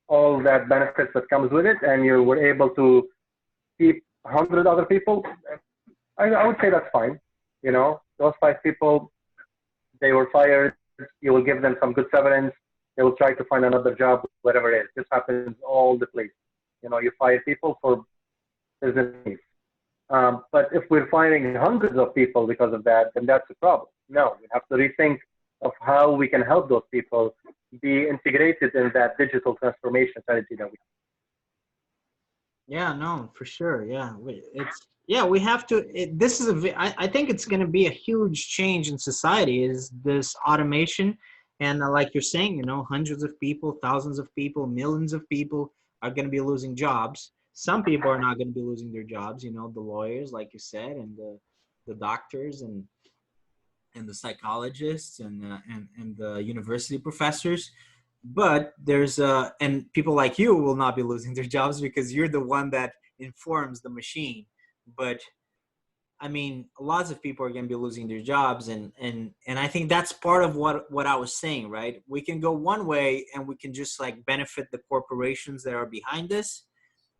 all that benefits that comes with it, and you were able to keep 100 other people, I would say that's fine. Those 5 people, they were fired, you will give them some good severance, they will try to find another job, whatever it is. This happens all the place. You fire people for business needs. But if we're firing hundreds of people because of that, then that's a problem. No, we have to rethink of how we can help those people be integrated in that digital transformation strategy that we have. Yeah, no, for sure. Yeah, we have to. I think it's going to be a huge change in society. Is this automation, and like you're saying, hundreds of people, thousands of people, millions of people are going to be losing jobs. Some people are not going to be losing their jobs. The lawyers, like you said, and the doctors and the psychologists and the university professors. But there's and people like you will not be losing their jobs because you're the one that informs the machine. But I mean, lots of people are going to be losing their jobs, and I think that's part of what I was saying, right? We can go one way, and we can just like benefit the corporations that are behind this,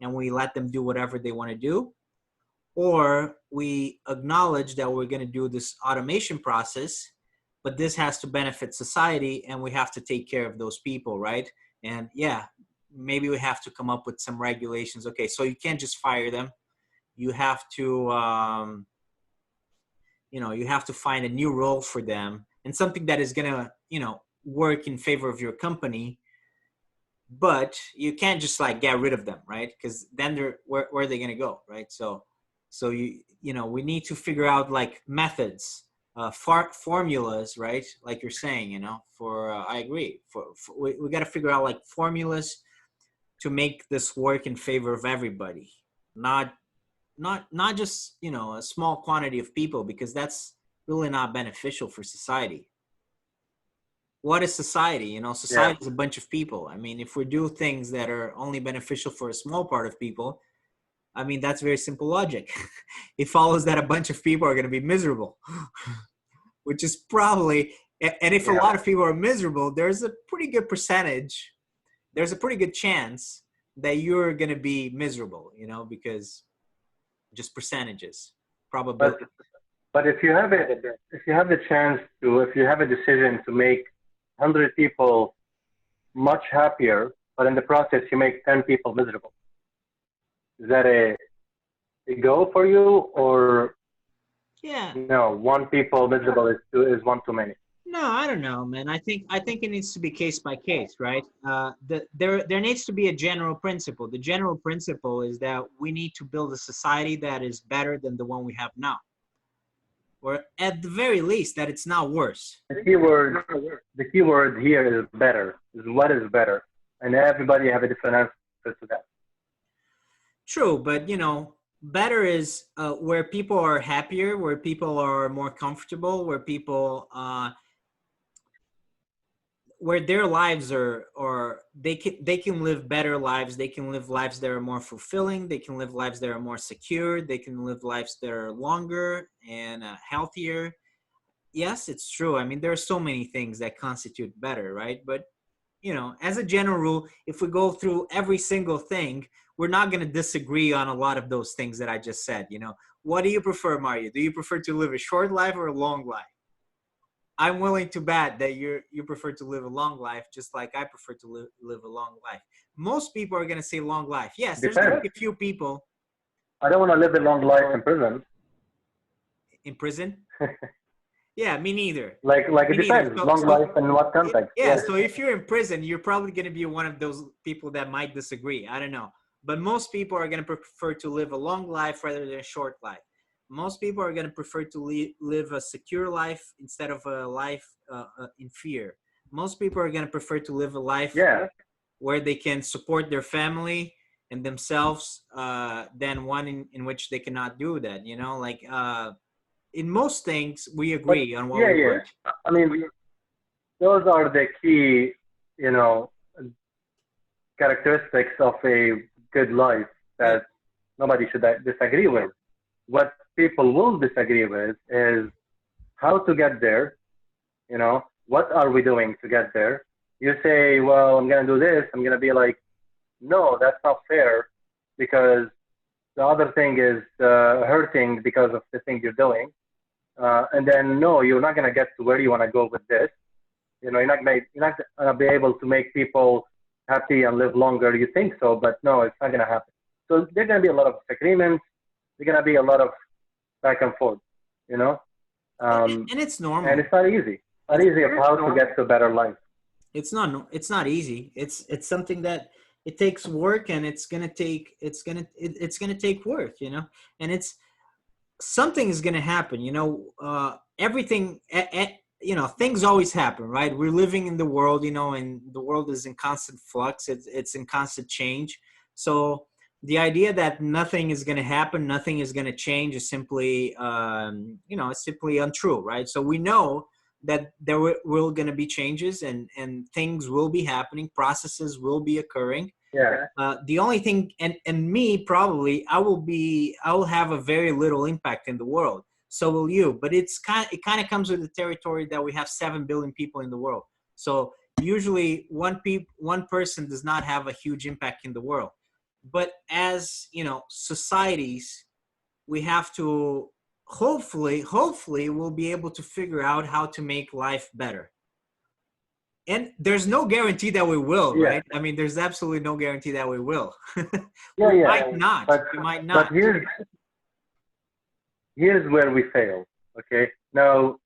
and we let them do whatever they want to do, or we acknowledge that we're going to do this automation process, but this has to benefit society, and we have to take care of those people, right? And yeah, maybe we have to come up with some regulations. Okay, so you can't just fire them. You have to, you have to find a new role for them and something that is going to, work in favor of your company. But you can't just like get rid of them, right? Because then where are they going to go, right? So we need to figure out like methods formulas, right? Like you're saying, you know, for I agree. For we got to figure out like formulas to make this work in favor of everybody, not not just, you know, a small quantity of people, because that's really not beneficial for society. What is society? You know, Yeah. society is a bunch of people. I mean, if we do things that are only beneficial for a small part of people, I mean, that's very simple logic. It follows that a bunch of people are going to be miserable, which is probably, and if a Yeah. lot of people are miserable, there's a pretty good percentage, there's a pretty good chance that you're going to be miserable, you know, because just percentages, But probability. but if you have the chance to, if you have a decision to make 100 people much happier, but in the process you make 10 people miserable, is that a go for you, or Yeah. no? One people miserable is one too many. No, I don't know, man. I think it needs to be case by case, right? There needs to be a general principle. The general principle is that we need to build a society that is better than the one we have now, or at the very least that it's not worse. The keyword here is better. Is what is better, and everybody have a different answer to that. True, but you know, better is where people are happier, where people are more comfortable, where people where their lives are, or they can live better lives, they can live lives that are more fulfilling, they can live lives that are more secure, they can live lives that are longer and healthier. Yes, it's true. I mean, there are so many things that constitute better, right? But you know, as a general rule, if we go through every single thing, we're not going to disagree on a lot of those things that I just said. You know, what do you prefer, Mario? Do you prefer to live a short life or a long life? I'm willing to bet that you prefer to live a long life, just like I prefer to live a long life. Most people are going to say long life. Yes, there's going to Depends. be a few people I don't want to live a long life in prison. in prison. Yeah, me neither. Like it Me neither. depends. Long life in what context? Yeah, Yes. so if you're in prison, you're probably going to be one of those people that might disagree. I don't know. But most people are going to prefer to live a long life rather than a short life. Most people are going to prefer to live a secure life instead of a life in fear. Most people are going to prefer to live a life Yeah. where they can support their family and themselves than one in which they cannot do that. You know, like in most things, we But agree on what yeah, we yeah. want. I mean, those are the key, you know, characteristics of a good life Yeah. that nobody should disagree with. What people will disagree with is how to get there. You know, what are we doing to get there? You say, well, I'm going to do this. I'm going to be like, no, that's not fair, because the other thing is hurting because of the thing you're doing. And then, no, you're not going to get to where you want to go with this. You know, you're not going to be able to make people happy and live longer. You think so, but no, it's not going to happen. So there's going to be a lot of disagreements. There's going to be a lot of back and forth, you know, And it's and normal. it's not easy. Not It's easy of how to get to a better life. it's not easy. It's something that it takes work, and it's gonna take work, you know. And it's something is gonna happen, you know. Everything, you know, things always happen, right? We're living in the world, you know, and the world is in constant flux. It's in constant change. So the idea that nothing is going to happen, nothing is going to change, is simply, you know, it's simply untrue, right? So we know that there will going to be changes, and things will be happening, processes will be occurring. Yeah. The only thing, and me probably, I will have a very little impact in the world. So will you, but it kind of comes with the territory that we have 7 billion people in the world. So usually one person does not have a huge impact in the world. But as you know, societies, we have to, hopefully we'll be able to figure out how to make life better. And there's no guarantee that we will, Yeah. right? I mean, there's absolutely no guarantee that we will. Yeah. We Yeah. might not. But We might but not. here's where we fail. Okay. Now,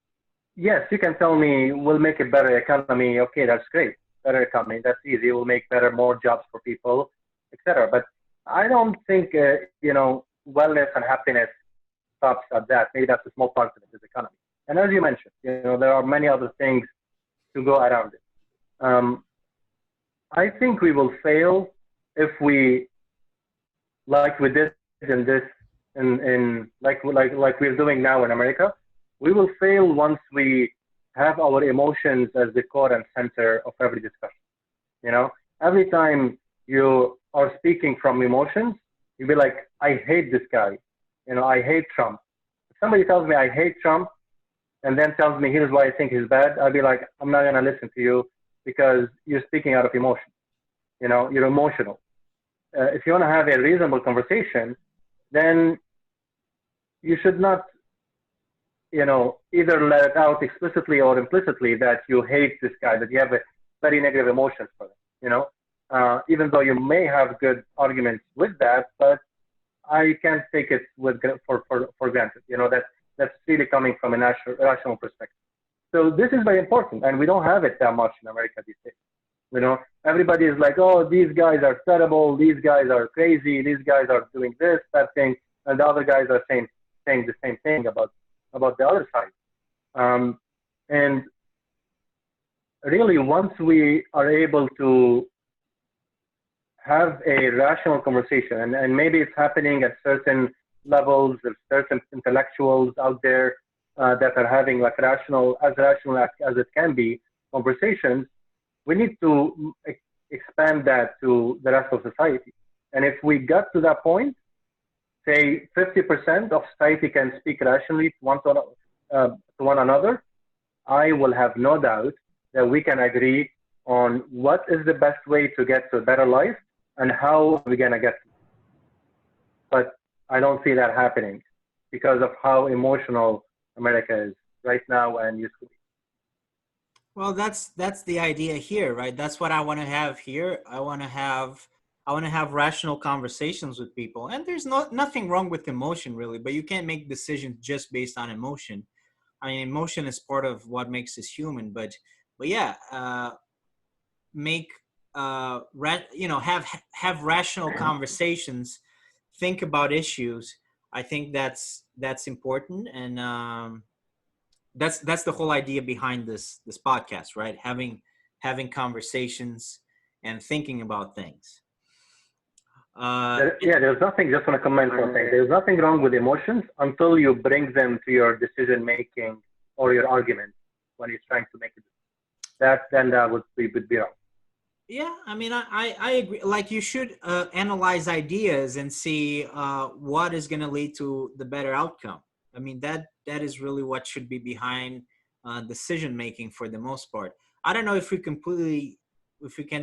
yes, you can tell me we'll make a better economy. Okay, that's great. Better economy. That's easy. We'll make better, more jobs for people, etc. But I don't think wellness and happiness stops at that. Maybe that's a small part of it, is economy. And as you mentioned, there are many other things to go around it. I think we will fail if we, like we did in this, like we're doing now in America. We will fail once we have our emotions as the core and center of every discussion. Every time you are speaking from emotions, you'll be like, I hate this guy. I hate Trump. If somebody tells me I hate Trump and then tells me here's why I think he's bad, I'll be like, I'm not gonna listen to you because you're speaking out of emotion. You're emotional. If you want to have a reasonable conversation, then you should not, either let it out explicitly or implicitly that you hate this guy, that you have a very negative emotions for him, even though you may have good arguments with that, but I can't take it for granted, that's really coming from a rational perspective. So this is very important, and we don't have it that much in America these days. Everybody is like, oh, these guys are terrible, these guys are crazy, these guys are doing this, that thing, and the other guys are saying the same thing about the other side. And really, once we are able to have a rational conversation, and maybe it's happening at certain levels, there's certain intellectuals out there that are having like rational as it can be conversations, we need to expand that to the rest of society. And if we got to that point, say 50% of society can speak rationally to one another, I will have no doubt that we can agree on what is the best way to get to a better life and how we're going to get to it. But I don't see that happening because of how emotional America is right now and used to be. Well, that's the idea here, right? That's what I want to have here. I want to have rational conversations with people, and there's nothing wrong with emotion really, but you can't make decisions just based on emotion. I mean, emotion is part of what makes us human, but yeah, have rational conversations, think about issues. I think that's important, and that's the whole idea behind this podcast, right? Having conversations and thinking about things. There's nothing, just want to comment one thing. There's nothing wrong with emotions until you bring them to your decision making or your argument when you're trying to make it. That would be wrong. Yeah, I mean, I agree. Like, you should analyze ideas and see what is going to lead to the better outcome. I mean, that is really what should be behind decision making for the most part. I don't know if we can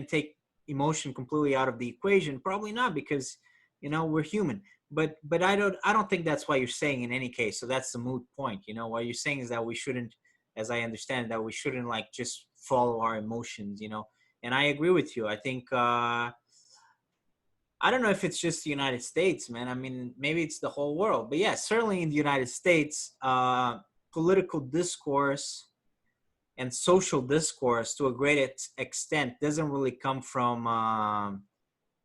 take emotion completely out of the equation. Probably not, because we're human. But I don't think that's why you're saying in any case. So that's the moot point. What you're saying is that we shouldn't, as I understand, that we shouldn't like just follow our emotions. And I agree with you. I think I don't know if it's just the United States, man. I mean, maybe it's the whole world. But yeah, certainly in the United States, political discourse and social discourse to a great extent doesn't really come from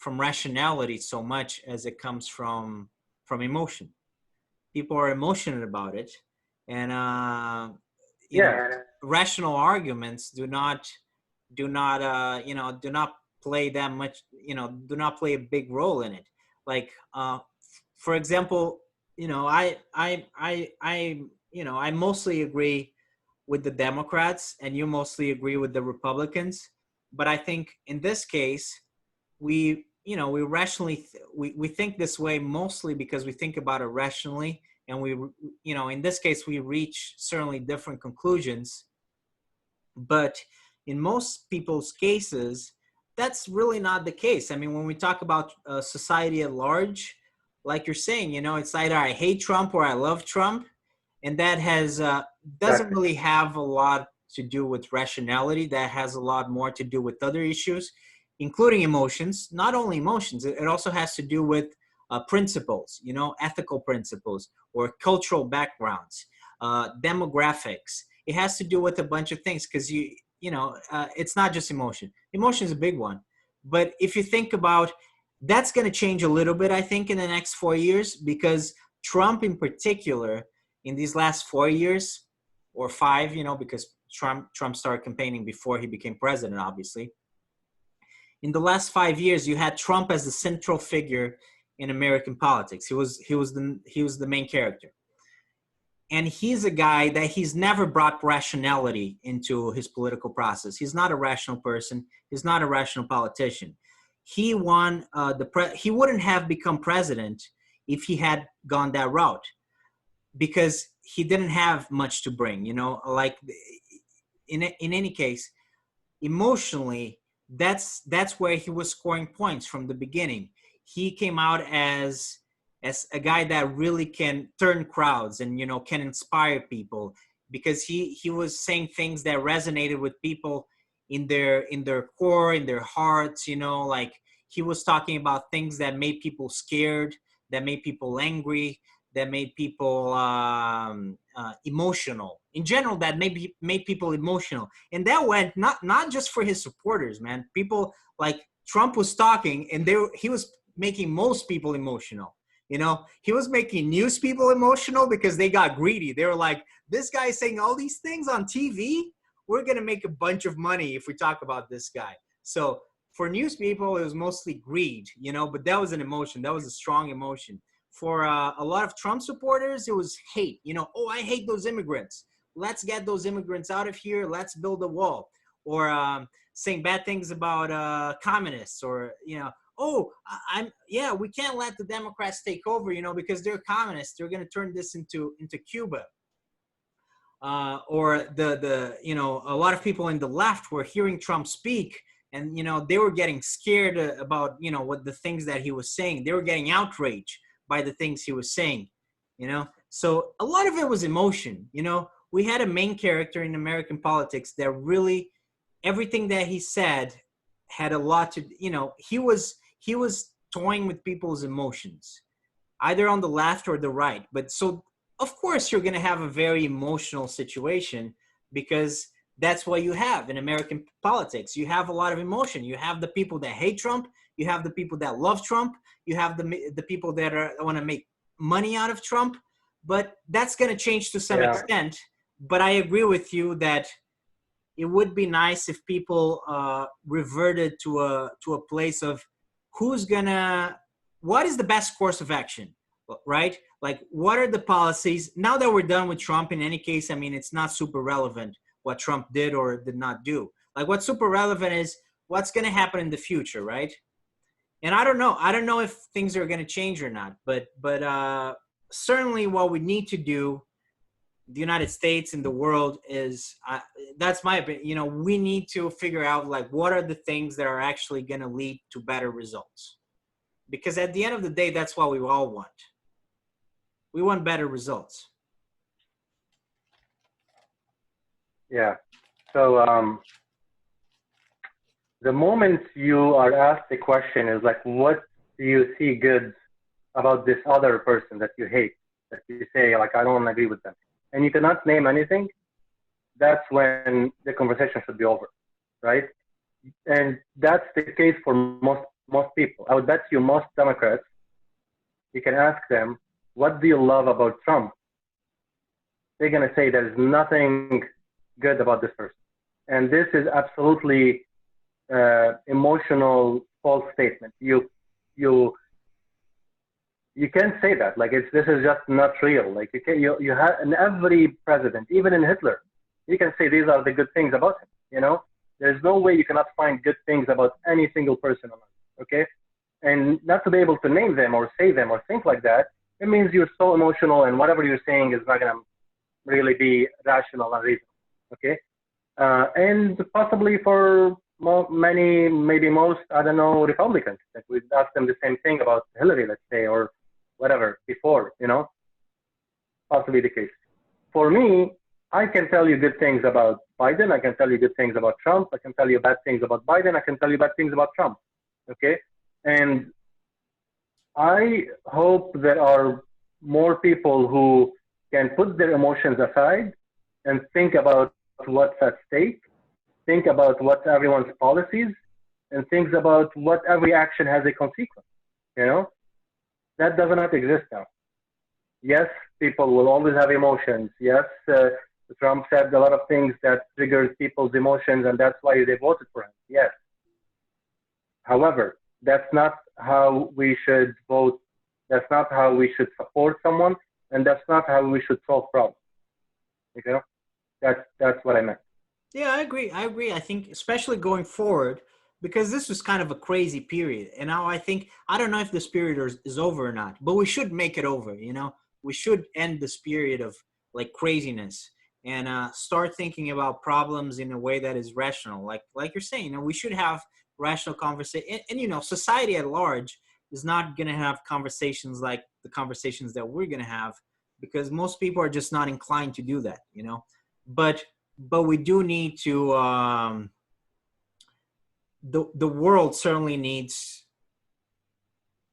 rationality so much as it comes from emotion. People are emotional about it, and rational arguments do not play that much, do not play a big role in it. Like, for example, I mostly agree with the Democrats and you mostly agree with the Republicans. But I think in this case, we rationally, we think this way mostly because we think about it rationally. And in this case, we reach certainly different conclusions. But in most people's cases, that's really not the case. I mean, when we talk about society at large, like you're saying, it's either I hate Trump or I love Trump. And that doesn't really have a lot to do with rationality. That has a lot more to do with other issues, including emotions. Not only emotions, it also has to do with principles, ethical principles or cultural backgrounds, demographics. It has to do with a bunch of things because it's not just emotion. Emotion is a big one. But if you think about, that's going to change a little bit, I think, in the next 4 years, because Trump in particular, in these last 4 years, or five, you know, because Trump started campaigning before he became president, obviously. In the last 5 years, you had Trump as the central figure in American politics. He was the main character. And he's a guy that he's never brought rationality into his political process. He's not a rational person. He's not a rational politician. He won he wouldn't have become president if he had gone that route, because he didn't have much to bring, you know, like in any case, emotionally, that's where he was scoring points from the beginning. He came out as a guy that really can turn crowds and, you know, can inspire people, because he was saying things that resonated with people in their core, in their hearts, you know, like he was talking about things that made people scared, that made people angry, that made people emotional. In general, that made people emotional. And that went not just for his supporters, man. People, like, Trump was talking and he was making most people emotional. You know, he was making news people emotional because they got greedy. They were like, this guy is saying all these things on TV. We're going to make a bunch of money if we talk about this guy. So for news people, it was mostly greed, you know, but that was an emotion. That was a strong emotion. For a lot of Trump supporters, it was hate. You know, oh, I hate those immigrants. Let's get those immigrants out of here. Let's build a wall. Or saying bad things about communists, or, you know, oh, we can't let the Democrats take over, you know, because they're communists. They're going to turn this into Cuba. Or you know, a lot of people in the left were hearing Trump speak, and, you know, they were getting scared about, you know, what the things that he was saying. They were getting outraged by the things he was saying, you know. So a lot of it was emotion. You know, we had a main character in American politics that really, everything that he said had a lot to, you know, he was toying with people's emotions, either on the left or the right. But so, of course, you're going to have a very emotional situation, because that's what you have in American politics. You have a lot of emotion. You have the people that hate Trump. You have the people that love Trump. You have the people that want to make money out of Trump. But that's going to change to some extent. But I agree with you that it would be nice if people reverted to a place of what is the best course of action, right? Like, what are the policies? Now that we're done with Trump, in any case, I mean, it's not super relevant what Trump did or did not do. Like, what's super relevant is what's going to happen in the future, right? And I don't know if things are going to change or not, but certainly what we need to do, the United States and the world, is that's my opinion. You know, we need to figure out, like, what are the things that are actually going to lead to better results, because at the end of the day, that's what we all want. We want better results. Yeah. So the moment you are asked the question is like, what do you see good about this other person that you hate, that you say, like, I don't agree with them, and you cannot name anything, that's when the conversation should be over, right? And that's the case for most people. I would bet you most Democrats, you can ask them, what do you love about Trump? They're going to say there's nothing good about this person. And this is absolutely emotional false statement. You can't say that. Like, this is just not real. Like, you have in every president, even in Hitler, you can say these are the good things about him. You know, there's no way you cannot find good things about any single person on earth. Okay, and not to be able to name them or say them or think like that, it means you're so emotional, and whatever you're saying is not gonna really be rational and reasonable. Okay, and possibly for many, maybe most, I don't know, Republicans, that we'd ask them the same thing about Hillary, let's say, or whatever before, you know, possibly the case. For me, I can tell you good things about Biden. I can tell you good things about Trump. I can tell you bad things about Biden. I can tell you bad things about Trump. Okay? And I hope there are more people who can put their emotions aside and think about what's at stake, think about what's everyone's policies, and think about what every action has a consequence. You know? That does not exist now. Yes, people will always have emotions. Yes, Trump said a lot of things that triggered people's emotions, and that's why they voted for him. Yes. However, that's not how we should vote. That's not how we should support someone, and that's not how we should solve problems. You know, that's what I meant. Yeah, I agree. I agree. I think especially going forward, because this was kind of a crazy period. And now I think, I don't know if this period is over or not, but we should make it over, you know? We should end this period of like craziness and start thinking about problems in a way that is rational. Like you're saying, you know, we should have rational conversation. And, you know, society at large is not going to have conversations like the conversations that we're going to have, because most people are just not inclined to do that, you know? But we do need to the world certainly needs,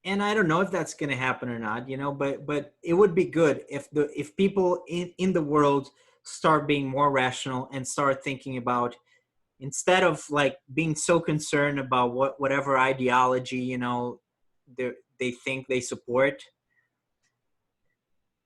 and I don't know if that's going to happen or not, you know, but it would be good if people in the world start being more rational and start thinking about, instead of like being so concerned about whatever ideology, you know, they think they support,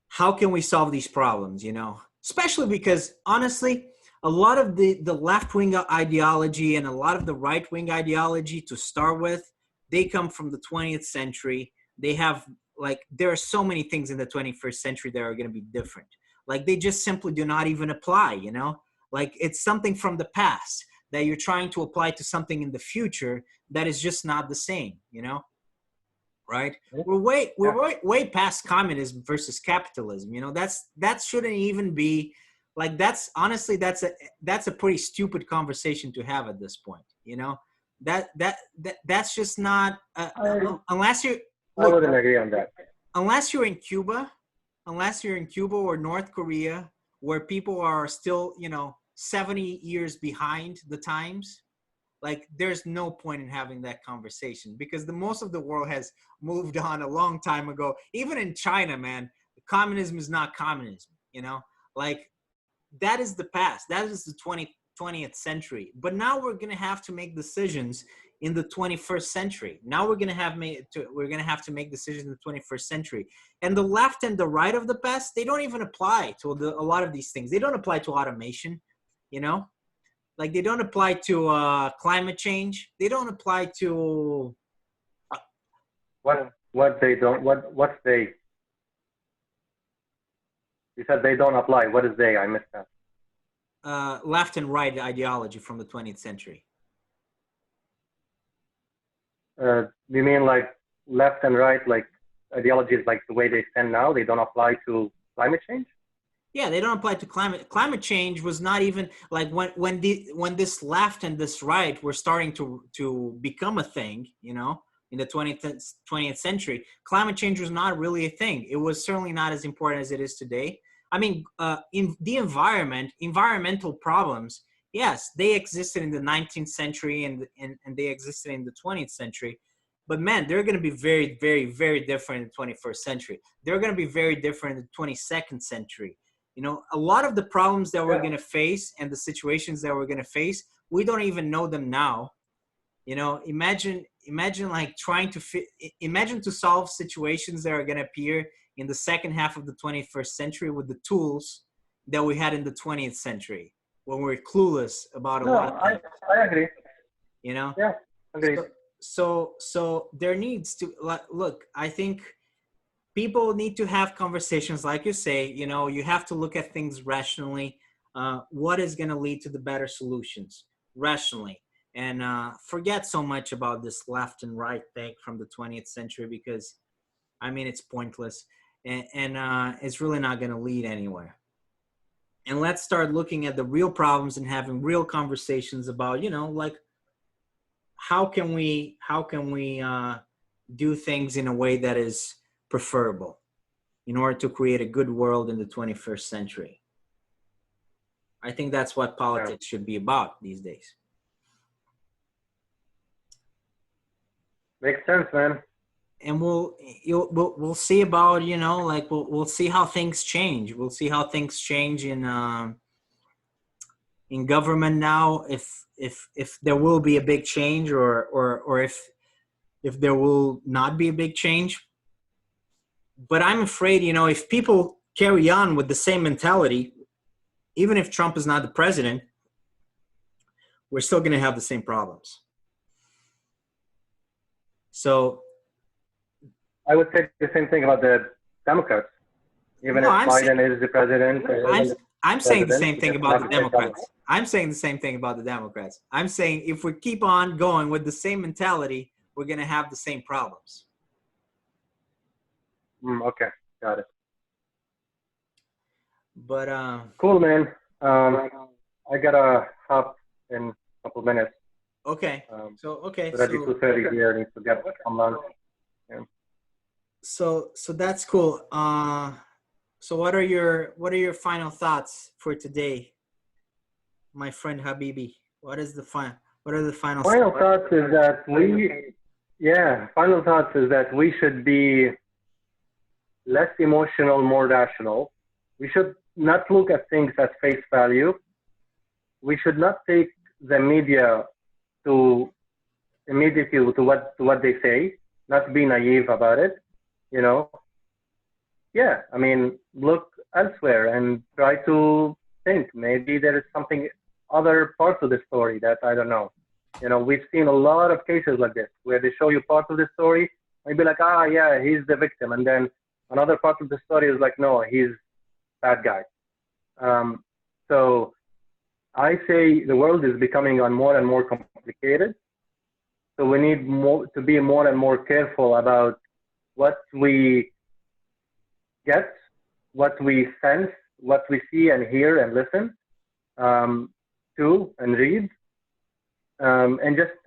how can we solve these problems, you know? Especially because honestly, a lot of the left-wing ideology and a lot of the right-wing ideology to start with, they come from the 20th century. They have like, there are so many things in the 21st century that are going to be different. Like they just simply do not even apply, you know? Like it's something from the past that you're trying to apply to something in the future that is just not the same, you know? Right? We're way past communism versus capitalism. You know, that shouldn't even be like, that's honestly, that's a pretty stupid conversation to have at this point. You know, that's just not unless you I wouldn't agree on that. Unless you're in Cuba, or North Korea, where people are still, you know, 70 years behind the times. Like there's no point in having that conversation, because the most of the world has moved on a long time ago. Even in China, man, communism is not communism, you know, like that is the past. That is the 20th century. But now we're going to have to make decisions in the 21st century. Now we're going to have to make decisions in the 21st century. And the left and the right of the past, they don't even apply to a lot of these things. They don't apply to automation, you know? Like they don't apply to climate change. They don't apply to what they don't, what's they? You said they don't apply. What is they? I missed that. left and right ideology from the 20th century. You mean like left and right, like ideologies, like the way they stand now, they don't apply to climate change? Yeah, they don't apply to climate change. Was not even like when this left and this right were starting to become a thing, you know, in the 20th century. Climate change was not really a thing. It was certainly not as important as it is today. I mean, in the environmental problems, yes, they existed in the 19th century and they existed in the 20th century. But man, they're going to be very, very, very different in the 21st century. They're going to be very different in the 22nd century. You know, a lot of the problems that we're going to face and the situations that we're going to face, we don't even know them now. You know, imagine like trying to imagine to solve situations that are going to appear in the second half of the 21st century with the tools that we had in the 20th century when we were clueless about a lot of things. I agree. You know? Yeah, agree. So there needs to, look, I think people need to have conversations, like you say, you know, you have to look at things rationally. What is going to lead to the better solutions rationally? And forget so much about this left and right thing from the 20th century, because, I mean, it's pointless and it's really not going to lead anywhere. And let's start looking at the real problems and having real conversations about, you know, like, how can we do things in a way that is preferable in order to create a good world in the 21st century. I think that's what politics should be about these days. Makes sense, man. And we'll see about, you know, like we'll see how things change. We'll see how things change in government now, if there will be a big change or if there will not be a big change. But I'm afraid, you know, if people carry on with the same mentality, even if Trump is not the president, we're still going to have the same problems. So I would say the same thing about the Democrats. Even no, if Biden is the president, I'm saying the same we thing just about have the the same problem. Democrats. I'm saying the same thing about the Democrats. I'm saying if we keep on going with the same mentality, we're going to have the same problems. Okay, got it. But Cool, man. I gotta hop in a couple minutes. okay. So Okay. already 2:30 here. I need to get some lunch. So that's cool. So what are your final thoughts for today, my friend Habibi? What are the final Final thoughts is that we should be less emotional, more rational. We should not look at things at face value. We should not take the media to immediately to what they say, not be naive about it, you know. Yeah, I mean, look elsewhere and try to think. Maybe there is something, other parts of the story that I don't know. You know, we've seen a lot of cases like this where they show you part of the story and be like, yeah, he's the victim, and then another part of the story is like, no, he's bad guy. So I say the world is becoming more and more complicated. So we need to be more and more careful about what we get, what we sense, what we see and hear and listen to and read, and just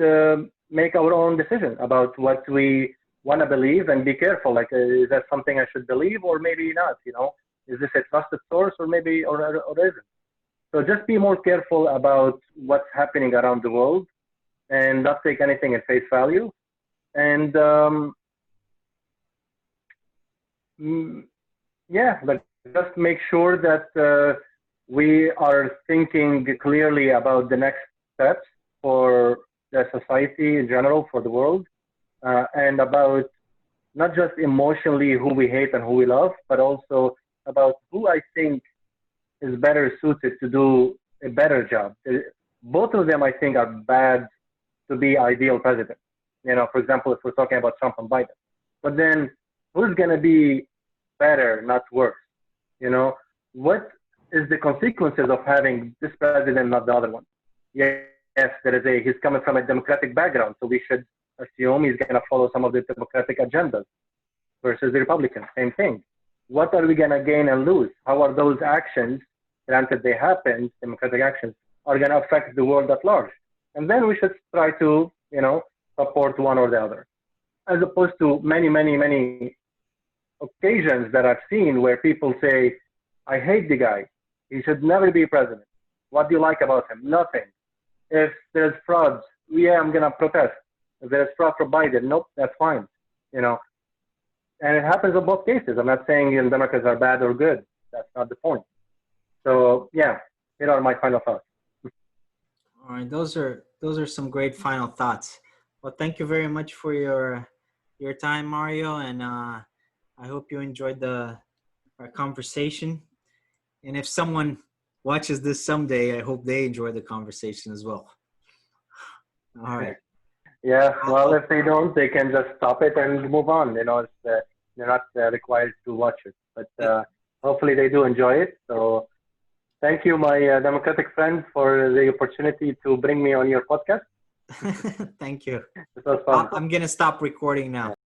make our own decision about what we want to believe, and be careful. Like, is that something I should believe or maybe not? You know, is this a trusted source or maybe or isn't? So just be more careful about what's happening around the world and not take anything at face value. And yeah, like just make sure that we are thinking clearly about the next steps for the society in general, for the world, and about not just emotionally who we hate and who we love, but also about who I think is better suited to do a better job. Both of them, I think, are bad to be ideal president. You know, for example, if we're talking about Trump and Biden, but then who's going to be better, not worse? You know, what is the consequences of having this president, not the other one? Yes, he's coming from a Democratic background, so we should assume he's going to follow some of the Democratic agendas versus the Republicans. Same thing. What are we going to gain and lose? How are those actions, granted they happen, democratic actions, are going to affect the world at large? And then we should try to, you know, support one or the other. As opposed to many, many, many occasions that I've seen where people say, I hate the guy. He should never be president. What do you like about him? Nothing. If there's frauds, yeah, I'm going to protest. If there's fraud for Biden, nope, that's fine. You know, and it happens in both cases. I'm not saying Democrats are bad or good. That's not the point. So yeah, here are my final thoughts. All right, those are some great final thoughts. Well, thank you very much for your time, Mario, and I hope you enjoyed our conversation. And if someone watches this someday, I hope they enjoy the conversation as well. All right. Yeah, well, if they don't, they can just stop it and move on. You know, they're not required to watch it. But hopefully they do enjoy it. So thank you, my Democratic friend, for the opportunity to bring me on your podcast. Thank you. It was fun. I'm going to stop recording now.